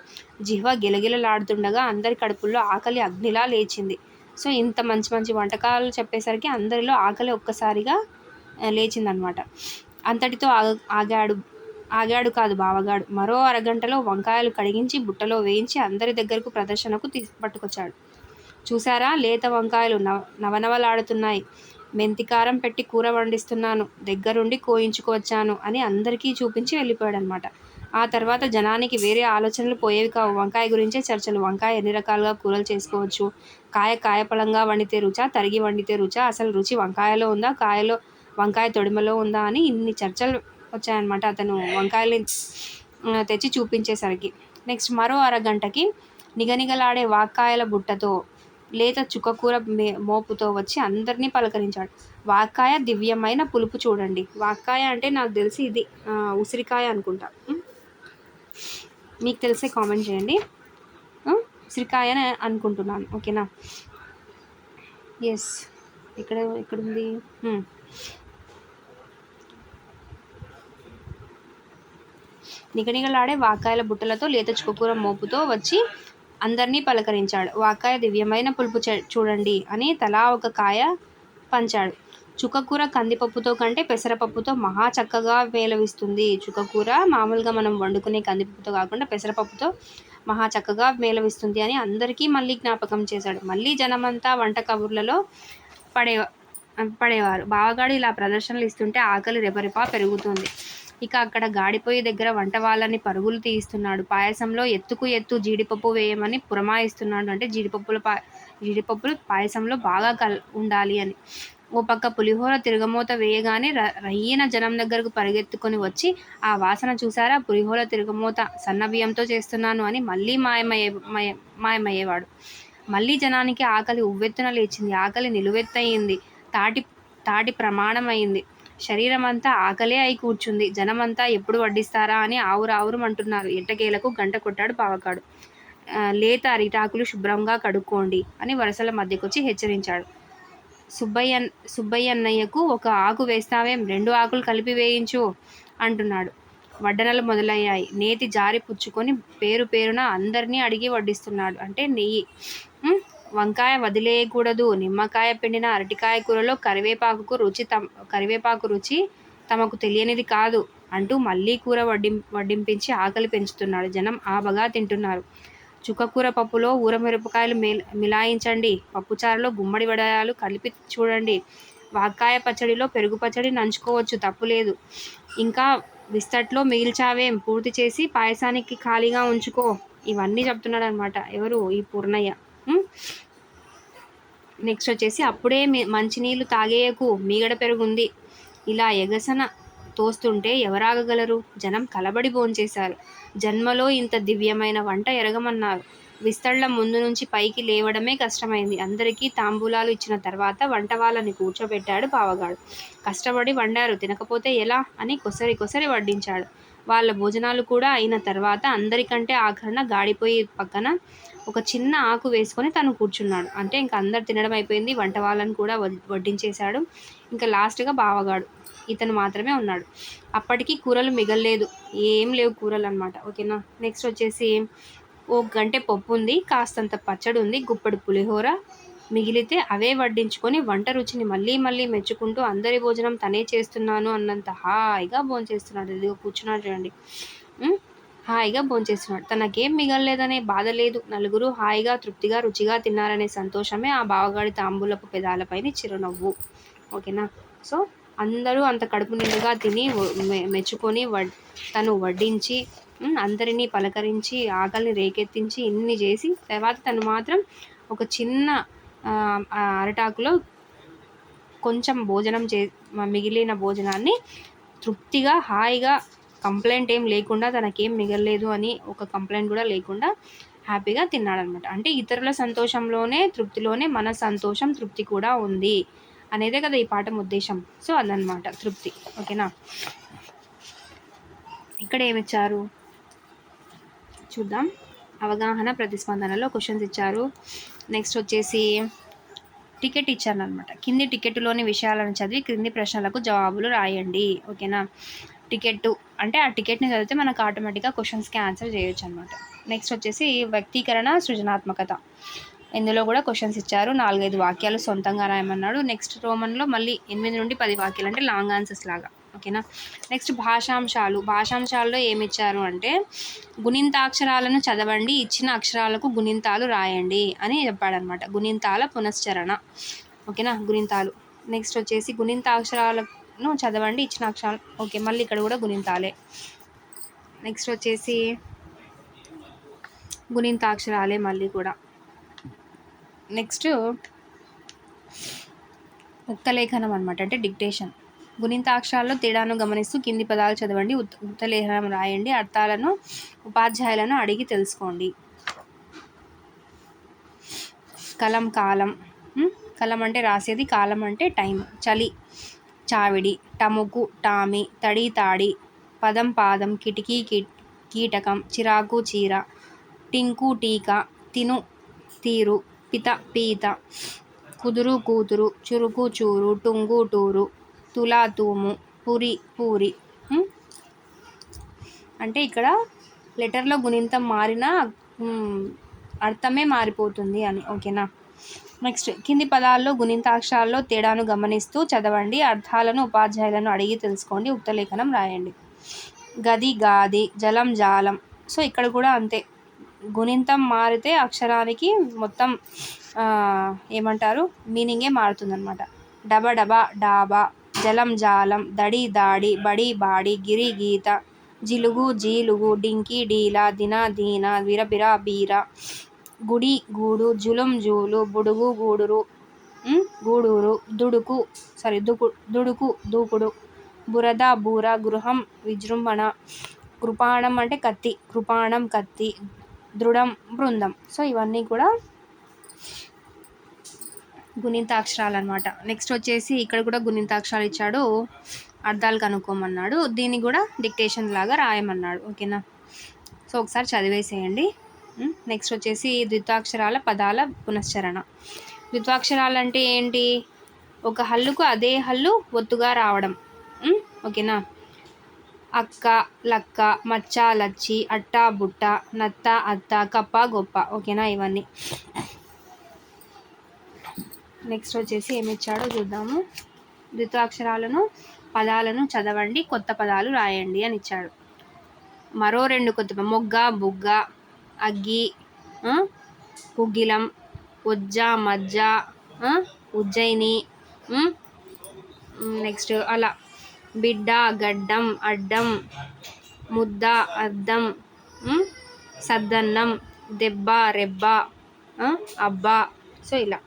జిహ్వ గిలగిలలాడుతుండగా అందరి కడుపుల్లో ఆకలి అగ్నిలా లేచింది. సో ఇంత మంచి వంటకాలు చెప్పేసరికి అందరిలో ఆకలి ఒక్కసారిగా లేచిందనమాట. అంతటితో ఆగాడు కాదు బావగాడు. మరో అరగంటలో వంకాయలు కడిగించి బుట్టలో వేయించి అందరి దగ్గరకు ప్రదర్శనకు పట్టుకొచ్చాడు. చూసారా, లేత వంకాయలు నవనవలాడుతున్నాయి. మెంతికారం పెట్టి కూర వండిస్తున్నాను, దగ్గరుండి కోయించుకువచ్చాను అని అందరికీ చూపించి వెళ్ళిపోయాడనమాట. ఆ తర్వాత జనానికి వేరే ఆలోచనలు పోయేవి కావు. వంకాయ గురించే చర్చలు. వంకాయ ఎన్ని రకాలుగా కూరలు చేసుకోవచ్చు, కాయపళంగా వండితే రుచా, తరిగి వండితే రుచా, అసలు రుచి వంకాయలో ఉందా, వంకాయ తొడిమలో ఉందా అని ఇన్ని చర్చలు వచ్చాయన్నమాట అతను వంకాయల్ని తెచ్చి చూపించేసరికి. నెక్స్ట్ మరో అరగంటకి నిగనిగలాడే వాక్కాయల బుట్టతో లేత చుక్కకూర మోపుతో వచ్చి అందరినీ పలకరించాడు. వాక్కాయ దివ్యమైన పులుపు చూడండి. వాక్కాయ అంటే నాకు తెలిసి ఇది ఉసిరికాయ అనుకుంటా. మీకు తెలిసే కామెంట్ చేయండి. ఉసిరికాయ అని అనుకుంటున్నాను. ఓకేనా. ఎస్. ఎక్కడుంది. నిగనిగలాడే వాక్కాయల బుట్టలతో లేత చుక్కకూర మోపుతో వచ్చి అందరినీ పలకరించాడు. వాక్కాయ దివ్యమైన పులుపు చూడండి అని తలా ఒక కాయ పంచాడు. చుక్కకూర కందిపప్పుతో కంటే పెసరపప్పుతో మహా చక్కగా మేళవిస్తుంది. చుక్కకూర మామూలుగా మనం వండుకునే కందిపప్పుతో కాకుండా పెసరపప్పుతో మహా చక్కగా మేళవిస్తుంది అని అందరికీ మళ్ళీ జ్ఞాపకం చేశాడు. మళ్ళీ జనమంతా వంట కబుర్లలో పడేవారు. బావగాడు ఇలా ప్రదర్శనలు ఇస్తుంటే ఆకలి రెపరెపా పెరుగుతుంది. ఇక అక్కడ గాడిపోయి దగ్గర వంట వాళ్ళని పరుగులు తీయిస్తున్నాడు. పాయసంలో ఎత్తు జీడిపప్పు వేయమని పురమాయిస్తున్నాడు. అంటే జీడిపప్పులు పాయసంలో బాగా ఉండాలి అని. ఓ పక్క పులిహోర తిరగమూత వేయగానే రయ్యిన జనం దగ్గరకు పరిగెత్తుకొని వచ్చి, ఆ వాసన చూసారా, పులిహోర తిరగమూత సన్నబియ్యంతో చేస్తున్నాను అని మళ్ళీ మాయమయ్యేవాడు. మళ్ళీ జనానికి ఆకలి ఉవ్వెత్తున లేచింది. ఆకలి నిలువెత్తయింది. తాటి ప్రమాణమైంది. శరీరమంతా ఆకలే అయి కూర్చుంది. జనమంతా ఎప్పుడు వడ్డిస్తారా అని ఆవురావురమంటున్నారు. ఎట్టకేలకు గంట కొట్టాడు బావగాడు. లేత అరిటాకులు శుభ్రంగా కడుక్కోండి అని వరసల మధ్యకొచ్చి హెచ్చరించాడు. సుబ్బయ్యన్నయ్యకు ఒక ఆకు వేస్తావేం, 2 ఆకులు కలిపి వేయించు అంటున్నాడు. వడ్డనలు మొదలయ్యాయి. నేతి జారి పుచ్చుకొని పేరు పేరున అందరినీ అడిగి వడ్డిస్తున్నాడు. అంటే నెయ్యి. వంకాయ వదిలేయకూడదు, నిమ్మకాయ పిండిన అరటికాయ కూరలో కరివేపాకు రుచి తమకు తెలియనిది కాదు అంటూ మళ్ళీ కూర వడ్డింపించి ఆకలి పెంచుతున్నాడు. జనం ఆబగా తింటున్నారు. చుక్కకూర పప్పులో ఊరమిరపకాయలు మిలాయించండి, పప్పుచారులో గుమ్మడి వడయాలు కలిపి చూడండి, వాక్కాయ పచ్చడిలో పెరుగు పచ్చడి నంచుకోవచ్చు, తప్పులేదు. ఇంకా విస్తట్లో మిగిల్చావేం, పూర్తి చేసి పాయసానికి ఖాళీగా ఉంచుకో. ఇవన్నీ చెప్తున్నాడు అనమాట. ఎవరు? ఈ పూర్ణయ్య. నెక్స్ట్ వచ్చేసి, అప్పుడే మంచినీళ్ళు తాగేయకు, మీగడ పెరుగుంది. ఇలా ఎగసన తోస్తుంటే ఎవరాగగలరు? జనం కలబడి భోంచేశారు. జన్మలో ఇంత దివ్యమైన వంట ఎరగమన్నారు. విస్తళ్ల ముందు నుంచి పైకి లేవడమే కష్టమైంది. అందరికీ తాంబూలాలు ఇచ్చిన తర్వాత వంట వాళ్ళని కూర్చోబెట్టాడు బావగాడు. కష్టపడి వండారు, తినకపోతే ఎలా అని కొసరి వడ్డించాడు. వాళ్ళ భోజనాలు కూడా అయిన తర్వాత అందరికంటే ఆఖరణ గాడిపోయి పక్కన ఒక చిన్న ఆకు వేసుకొని తను కూర్చున్నాడు. అంటే ఇంకా అందరు తినడం అయిపోయింది, వంట వాళ్ళని కూడా వడ్డించేశాడు. ఇంకా లాస్ట్గా బావగాడు, ఇతను మాత్రమే ఉన్నాడు. అప్పటికి కూరలు మిగల్లేదు, ఏం లేవు కూరలు అనమాట. ఓకేనా. నెక్స్ట్ వచ్చేసి, ఓ గంటె పప్పు ఉంది, కాస్తంత పచ్చడి ఉంది, గుప్పెడు పులిహోర మిగిలితే అవే వడ్డించుకొని వంట రుచిని మళ్ళీ మళ్ళీ మెచ్చుకుంటూ అందరి భోజనం తనే చేస్తున్నాను అన్నంత హాయిగా భోంచేస్తున్నాడు. ఇదిగో కూర్చున్నాడు చూడండి, హాయిగా భోంచేస్తున్నాడు. తనకేం మిగలలేదనే బాధ లేదు. నలుగురు హాయిగా తృప్తిగా రుచిగా తిన్నారనే సంతోషమే ఆ బావగాడి తాంబూలపు పెదాలపైన చిరునవ్వు. ఓకేనా. సో అందరూ అంత కడుపు నిండుగా తిని మెచ్చుకొని తను వడ్డించి అందరినీ పలకరించి ఆకలిని రేకెత్తించి ఇన్ని చేసి తర్వాత తను మాత్రం ఒక చిన్న అరటాకులో కొంచెం భోజనం మిగిలిన భోజనాన్ని తృప్తిగా హాయిగా కంప్లైంట్ ఏం లేకుండా, తనకేం మిగలలేదు అని ఒక కంప్లైంట్ కూడా లేకుండా హ్యాపీగా తిన్నాడనమాట. అంటే ఇతరుల సంతోషంలోనే తృప్తిలోనే మన సంతోషం తృప్తి కూడా ఉంది అనేదే కదా ఈ పాఠం ఉద్దేశం. సో అదనమాట తృప్తి. ఓకేనా. ఇక్కడ ఏమిచ్చారు చూద్దాం. అవగాహన ప్రతిస్పందనలో క్వశ్చన్స్ ఇచ్చారు. నెక్స్ట్ వచ్చేసి టికెట్ ఇచ్చాను అనమాట. కింది టికెట్లోని విషయాలను చదివి క్రింది ప్రశ్నలకు జవాబులు రాయండి. ఓకేనా. టికెట్ అంటే ఆ టికెట్ని చదివితే మనకు ఆటోమేటిక్గా క్వశ్చన్స్కి ఆన్సర్ చేయొచ్చు అనమాట. నెక్స్ట్ వచ్చేసి వ్యక్తీకరణ సృజనాత్మకత. ఇందులో కూడా క్వశ్చన్స్ ఇచ్చారు. 4-5 వాక్యాలు సొంతంగా రాయమన్నాడు. నెక్స్ట్ రోమన్లో మళ్ళీ 8 నుండి 10 వాక్యాలు, అంటే లాంగ్ ఆన్సర్స్ లాగా. ఓకేనా. నెక్స్ట్ భాషాంశాల్లో ఏమి ఇచ్చారు అంటే, గుణింతాక్షరాలను చదవండి, ఇచ్చిన అక్షరాలకు గుణింతాలు రాయండి అని చెప్పాడనమాట. గుణింతాల పునశ్చరణ. ఓకేనా. గుణింతాలు. నెక్స్ట్ వచ్చేసి గుణింతాక్షరాలను చదవండి, ఇచ్చిన అక్షరాలు. ఓకే, మళ్ళీ ఇక్కడ కూడా గుణింతాలే. నెక్స్ట్ వచ్చేసి గుణింతాక్షరాలే మళ్ళీ కూడా. నెక్స్ట్ ఉక్తలేఖనం అనమాట, అంటే డిక్టేషన్. గుణింతాక్షరాల్లో తేడాను గమనిస్తూ కింది పదాలు చదవండి, ఉక్తలేఖనం రాయండి, అర్థాలను ఉపాధ్యాయులను అడిగి తెలుసుకోండి. కాలం అంటే రాసేది, కాలం అంటే టైం. చలి, చావిడి, టముకు, టామి, తడి, తాడి, పదం, పాదం, కిటికీ, కీటకం, చిరాకు, చీర, టింకు, టీక, తిను, తీరు, పిత, పీత, కుదురు, కూతురు, చురుకు, చూరు, టుంగు, టూరు, తులా, తూము, పురి, పూరి. అంటే ఇక్కడ లెటర్లో గుణింతం మారిన అర్థమే మారిపోతుంది అని. ఓకేనా. నెక్స్ట్ కింది పదాల్లో గుణింతాక్షరాల్లో తేడాను గమనిస్తూ చదవండి, అర్థాలను ఉపాధ్యాయులను అడిగి తెలుసుకోండి, ఉక్తలేఖనం రాయండి. గది, గాది, జలం, జాలం. సో ఇక్కడ కూడా అంతే, గుణింతం మారితే అక్షరానికి మొత్తం ఏమంటారు మీనింగే మారుతుందన్నమాట. డబ, డబ, డాబా, జలం, జాలం, దడి, దాడి, బడి, బాడి, గిరి, గీత, జిలుగు, జీలుగు, డింకి, డీలా, దిన, దీన, విరబిర, బీర, గుడి, గూడు, జులుం, జూలు, బుడుగు, గూడురు, గూడూరు, దుడుకు, దూకుడు, బురద, బూర, గృహం, విజృంభణ, కృపాణం అంటే కత్తి, కృపాణం, కత్తి, దృఢం, బృందం. సో ఇవన్నీ కూడా గుణింతాక్షరాలు అనమాట. నెక్స్ట్ వచ్చేసి ఇక్కడ కూడా గుణింతాక్షరాలు ఇచ్చాడు, అర్థాలు కనుక్కోమన్నాడు, దీన్ని కూడా డిక్టేషన్ లాగా రాయమన్నాడు. ఓకేనా. సో ఒకసారి చదివేసేయండి. నెక్స్ట్ వచ్చేసి ద్వితాక్షరాల పదాల పునశ్చరణ. ద్వితాక్షరాలు అంటే ఏంటి? ఒక హల్లుకు అదే హల్లు ఒత్తుగా రావడం. ఓకేనా? అక్క, లక్క, మచ్చ, లచ్చి, అట్ట, బుట్ట, నత్త, అత్త, కప్ప, గొప్ప. ఓకేనా? ఇవన్నీ. నెక్స్ట్ వచ్చేసి ఏమి ఇచ్చాడో చూద్దాము. ద్వితాక్షరాలను పదాలను చదవండి, కొత్త పదాలు రాయండి అని ఇచ్చాడు. మరో 2 కొత్త మొగ్గ, బుగ్గ, అగ్గి, పుగ్గిలం, ఉజ్జ, మజ్జ, ఉజ్జయిని. నెక్స్ట్ అలా బిడ్డ, గడ్డం, అడ్డం, ముద్ద, అద్దం, సద్దన్నం, దెబ్బ, రెబ్బ, అబ్బా. సో ఇలా.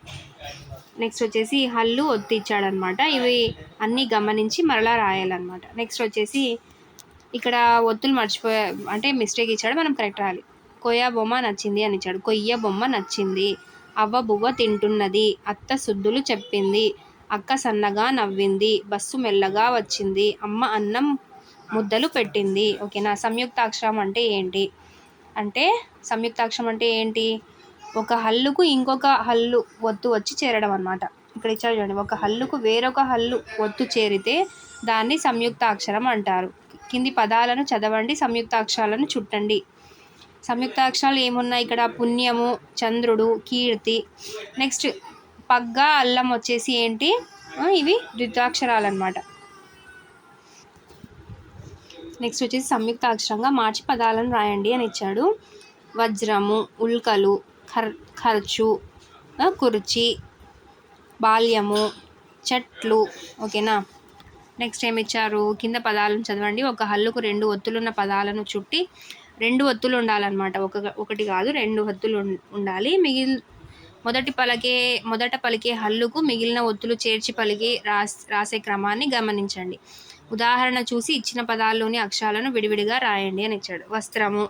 నెక్స్ట్ వచ్చేసి హల్లు ఒత్తి ఇచ్చాడనమాట. ఇవి అన్నీ గమనించి మరలా రాయాలన్నమాట. నెక్స్ట్ వచ్చేసి ఇక్కడ ఒత్తులు మర్చిపోయా అంటే మిస్టేక్ ఇచ్చాడు, మనం కరెక్ట్ రాయాలి. కొయ్య బొమ్మ నచ్చింది అని ఇచ్చాడు. కొయ్య బొమ్మ నచ్చింది. అవ్వ బువ్వ తింటున్నది. అత్త సుద్దులు చెప్పింది. అక్క సన్నగా నవ్వింది. బస్సు మెల్లగా వచ్చింది. అమ్మ అన్నం ముద్దలు పెట్టింది. ఓకేనా? సంయుక్తాక్షరం అంటే ఏంటి అంటే, సంయుక్తాక్షరం అంటే ఏంటి? ఒక హల్లుకు ఇంకొక హల్లు ఒత్తు వచ్చి చేరడం అనమాట. ఇక్కడ ఇచ్చాడు చూడండి. ఒక హల్లుకు వేరొక హల్లు ఒత్తు చేరితే దాన్ని సంయుక్తాక్షరం అంటారు. కింది పదాలను చదవండి, సంయుక్తాక్షరాలను చుట్టండి. సంయుక్తాక్షరాలు ఏమున్నాయి ఇక్కడ? పుణ్యము, చంద్రుడు, కీర్తి. నెక్స్ట్ పగ్గ, అల్లం వచ్చేసి ఏంటి? ఇవి ద్వితాక్షరాలు అనమాట. నెక్స్ట్ వచ్చేసి సంయుక్తాక్షరంగా మార్చి పదాలను రాయండి అని ఇచ్చాడు. వజ్రము, ఉల్కలు, ఖర్చు, కుర్చీ, బాల్యము, చెట్లు. ఓకేనా? నెక్స్ట్ ఏమి ఇచ్చారు? కింద పదాలను చదవండి. ఒక హల్లుకు 2 ఒత్తులున్న పదాలను చుట్టి 2 ఒత్తులు ఉండాలన్నమాట. ఒకటి కాదు, 2 ఒత్తులు ఉండాలి. మొదట పలికే హల్లుకు మిగిలిన ఒత్తులు చేర్చి పలికి రాసే క్రమాన్ని గమనించండి. ఉదాహరణ చూసి ఇచ్చిన పదాల్లోని అక్షరాలను విడివిడిగా రాయండి అని ఇచ్చాడు. వస్త్రము,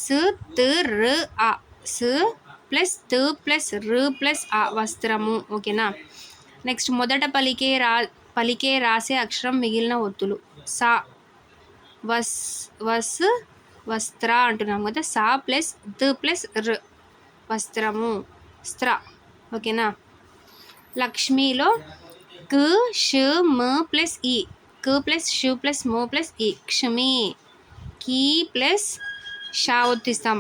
స్ త్ ర్ అ, స్ ప్లస్ త్ ప్లస్ ర్ ప్లస్ అ, వస్త్రము. ఓకేనా? నెక్స్ట్ మొదట పలికే రాసే అక్షరం మిగిలిన ఒత్తులు. సా, వస్త్ర అంటున్నాం కదా. సా ప్లస్ త్ ప్లస్ ర్, వస్త్రము, స్త్ర. ఓకేనా? లక్ష్మిలో క్ ష్ మ్ ప్లస్ ఈ, క్ ప్లస్ ష్ ప్లస్ మ్ ప్లస్ ఈ, క్ష్మి. కీ ప్లస్ షా ఒత్తు ఇస్తాం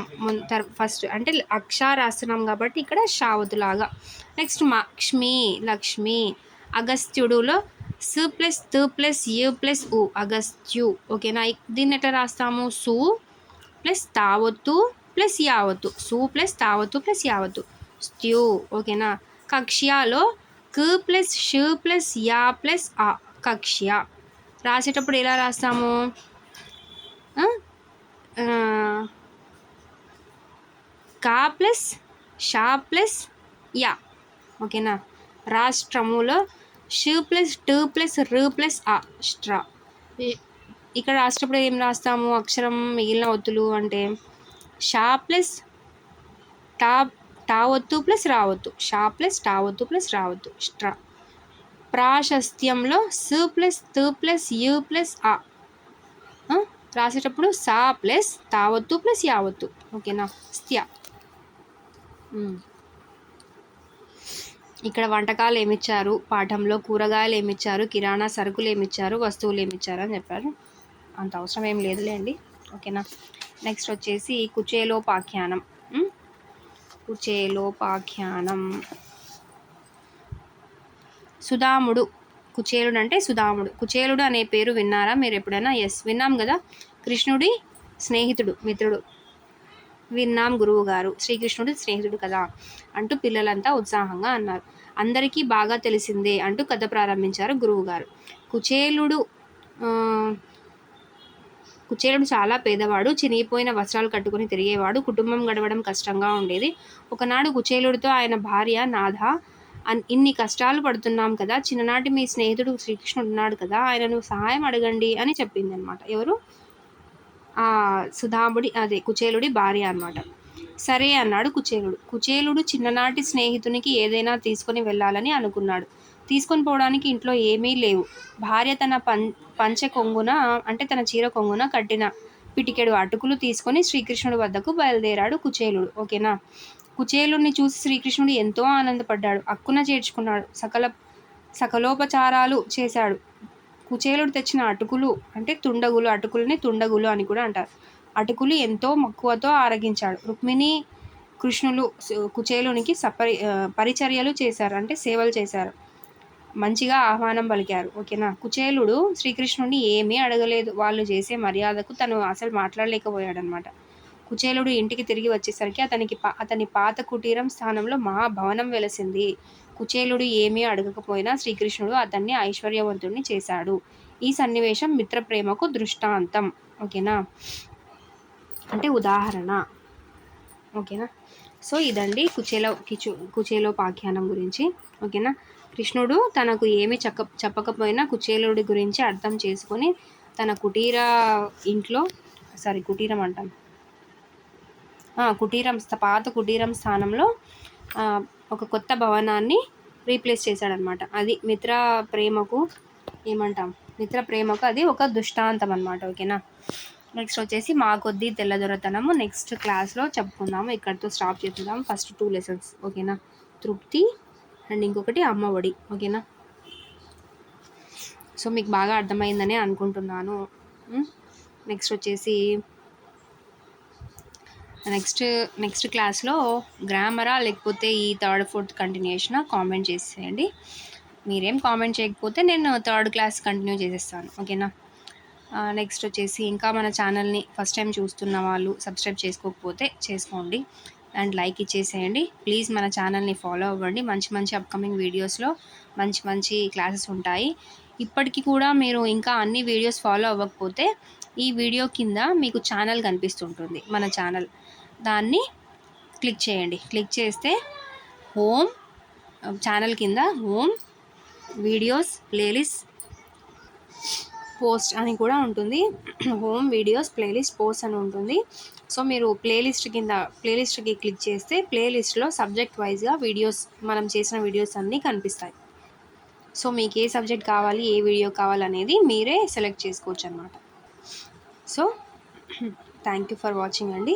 ఫస్ట్, అంటే అక్షా రాస్తున్నాం కాబట్టి ఇక్కడ షా ఒత్తులాగా. నెక్స్ట్ క్ష్మి, లక్ష్మి. అగస్త్యుడులో స్ ప్లస్ త్ ప్లస్ యు ప్లస్ ఉ, అగస్త్యు. ఓకేనా? దీన్ని ఎట్లా రాస్తాము? సు ప్లస్ తావొత్తు ప్లస్ యావత్తు, సు ప్లస్ తావత్తు ప్లస్ యావత్తు, స్త్యూ. ఓకేనా? కక్ష్యాలో క్ ప్లస్ ష్ ప్లస్ యా ప్లస్ ఆ, కక్ష్య. రాసేటప్పుడు ఎలా రాస్తాము? కా ప్లస్ షా ప్లస్ యా. ఓకేనా? రాష్ట్రములో ష్ ప్లస్ ట్ ప్లస్ ర్ ప్లస్ ఆ, స్ట్ర. ఇక్కడ రాసేటప్పుడు ఏం రాస్తాము? అక్షరం మిగిలిన ఒత్తులు అంటే షా ప్లస్ టా ఒత్తు ప్లస్ రావత్తు, షా ప్లస్ టా ఒత్తు ప్లస్ రావత్తు, స్ట్ర. ప్రాశస్త్యంలో స్ ప్లస్ త్ ప్లస్ యు ప్లస్ ఆ, రాసేటప్పుడు సా ప్లస్ తావత్తు ప్లస్ యావత్తు. ఓకేనా? స్థ్య. ఇక్కడ వంటకాలు ఏమిచ్చారు, పాఠంలో కూరగాయలు ఏమిచ్చారు, కిరాణా సరుకులు ఏమిచ్చారు, వస్తువులు ఏమిచ్చారు అని చెప్పారు. అంత అవసరం ఏం లేదులేండి. ఓకేనా? నెక్స్ట్ వచ్చేసి కుచేలోపాఖ్యానం. కుచేలోపాఖ్యానం. సుధాముడు. కుచేలుడు అంటే సుధాముడు. కుచేలుడు అనే పేరు విన్నారా మీరు ఎప్పుడైనా? ఎస్, విన్నాం కదా. కృష్ణుడి స్నేహితుడు, మిత్రుడు. విన్నాం గురువు గారు, శ్రీకృష్ణుడి స్నేహితుడు కదా అంటూ పిల్లలంతా ఉత్సాహంగా అన్నారు. అందరికీ బాగా తెలిసిందే అంటూ కథ ప్రారంభించారు గురువుగారు. కుచేలుడు చాలా పేదవాడు. చినిగిపోయిన వస్త్రాలు కట్టుకుని తిరిగేవాడు. కుటుంబం గడవడం కష్టంగా ఉండేది. ఒకనాడు కుచేలుడితో ఆయన భార్య, నాథ, ఇన్ని కష్టాలు పడుతున్నాం కదా, చిన్ననాటి మీ స్నేహితుడు శ్రీకృష్ణుడు ఉన్నాడు కదా, ఆయనను సహాయం అడగండి అని చెప్పింది అనమాట. ఎవరు? సుధాముడి, అదే కుచేలుడి భార్య అన్నమాట. సరే అన్నాడు కుచేలుడు. కుచేలుడు చిన్ననాటి స్నేహితునికి ఏదైనా తీసుకొని వెళ్ళాలని అనుకున్నాడు. తీసుకొని పోవడానికి ఇంట్లో ఏమీ లేవు. భార్య తన పంచె కొంగున, అంటే తన చీర కొంగున కట్టిన పిటికెడు అటుకులు తీసుకొని శ్రీకృష్ణుడి వద్దకు బయలుదేరాడు కుచేలుడు. ఓకేనా. కుచేలుడిని చూసి శ్రీకృష్ణుడు ఎంతో ఆనందపడ్డాడు. అక్కున చేర్చుకున్నాడు. సకలోపచారాలు చేశాడు. కుచేలుడు తెచ్చిన అటుకులు అంటే తుండగులు, అటుకులని తుండగులు అని కూడా అంటారు. అటుకులు ఎంతో మక్కువతో ఆరగించాడు. రుక్మిణి కృష్ణులు కుచేలునికి పరిచర్యలు చేశారు, అంటే సేవలు చేశారు. మంచిగా ఆహ్వానం పలికారు. ఓకేనా. కుచేలుడు శ్రీకృష్ణుడిని ఏమీ అడగలేదు. వాళ్ళు చేసే మర్యాదకు తను అసలు మాట్లాడలేకపోయాడనమాట. కుచేలుడు ఇంటికి తిరిగి వచ్చేసరికి అతని పాత కుటీరం స్థానంలో మహాభవనం వెలసింది. కుచేలుడు ఏమీ అడగకపోయినా శ్రీకృష్ణుడు అతన్ని ఐశ్వర్యవంతుడిని చేశాడు. ఈ సన్నివేశం మిత్రప్రేమకు దృష్టాంతం. ఓకేనా, అంటే ఉదాహరణ. ఓకేనా. సో ఇదండి కుచేలోపాఖ్యానం గురించి. ఓకేనా. కృష్ణుడు తనకు ఏమి చెప్పకపోయినా కుచేలుడి గురించి అర్థం చేసుకొని తన పాత కుటీరం స్థానంలో ఒక కొత్త భవనాన్ని రీప్లేస్ చేశాడనమాట. అది మిత్ర ప్రేమకు అది ఒక దృష్టాంతం అనమాట. ఓకేనా. నెక్స్ట్ వచ్చేసి మా కొద్దీ తెల్లదొరతనము నెక్స్ట్ క్లాస్లో చెప్పుకుందాము. ఇక్కడితో స్టాప్ చేద్దాము. First 2 lessons. ఓకేనా. తృప్తి అండ్ ఇంకొకటి అమ్మ ఒడి. ఓకేనా. సో మీకు బాగా అర్థమైందని అనుకుంటున్నాను. నెక్స్ట్ వచ్చేసి నెక్స్ట్ క్లాస్లో గ్రామరా లేకపోతే ఈ 3rd 4th కంటిన్యూషన్ కామెంట్ చేసేయండి. మీరేం కామెంట్ చేయకపోతే నేను 3rd క్లాస్ కంటిన్యూ చేసేస్తాను. ఓకేనా. నెక్స్ట్ వచ్చేసి ఇంకా మన ఛానల్ని ఫస్ట్ టైం చూస్తున్న వాళ్ళు సబ్స్క్రైబ్ చేసుకోకపోతే చేసుకోండి అండ్ లైక్ ఇచ్చేసేయండి. ప్లీజ్ మన ఛానల్ని ఫాలో అవ్వండి. మంచి అప్కమింగ్ వీడియోస్లో మంచి క్లాసెస్ ఉంటాయి. ఇప్పటికీ కూడా మీరు ఇంకా అన్ని వీడియోస్ ఫాలో అవ్వకపోతే ఈ వీడియో కింద మీకు ఛానల్ కనిపిస్తుంటుంది, మన ఛానల్. దాన్ని క్లిక్ చేయండి. క్లిక్ చేస్తే ఛానల్ కింద హోమ్ వీడియోస్ ప్లేలిస్ట్ పోస్ట్ అని కూడా ఉంటుంది. హోమ్ వీడియోస్ ప్లేలిస్ట్ పోస్ట్ అని ఉంటుంది. సో మీరు ప్లేలిస్ట్కి క్లిక్ చేస్తే ప్లేలిస్ట్లో సబ్జెక్ట్ వైజ్గా వీడియోస్, మనం చేసిన వీడియోస్ అన్నీ కనిపిస్తాయి. సో మీకు ఏ సబ్జెక్ట్ కావాలి, ఏ వీడియో కావాలనేది మీరే సెలెక్ట్ చేసుకోవచ్చు అన్నమాట. So thank you for watching అండి.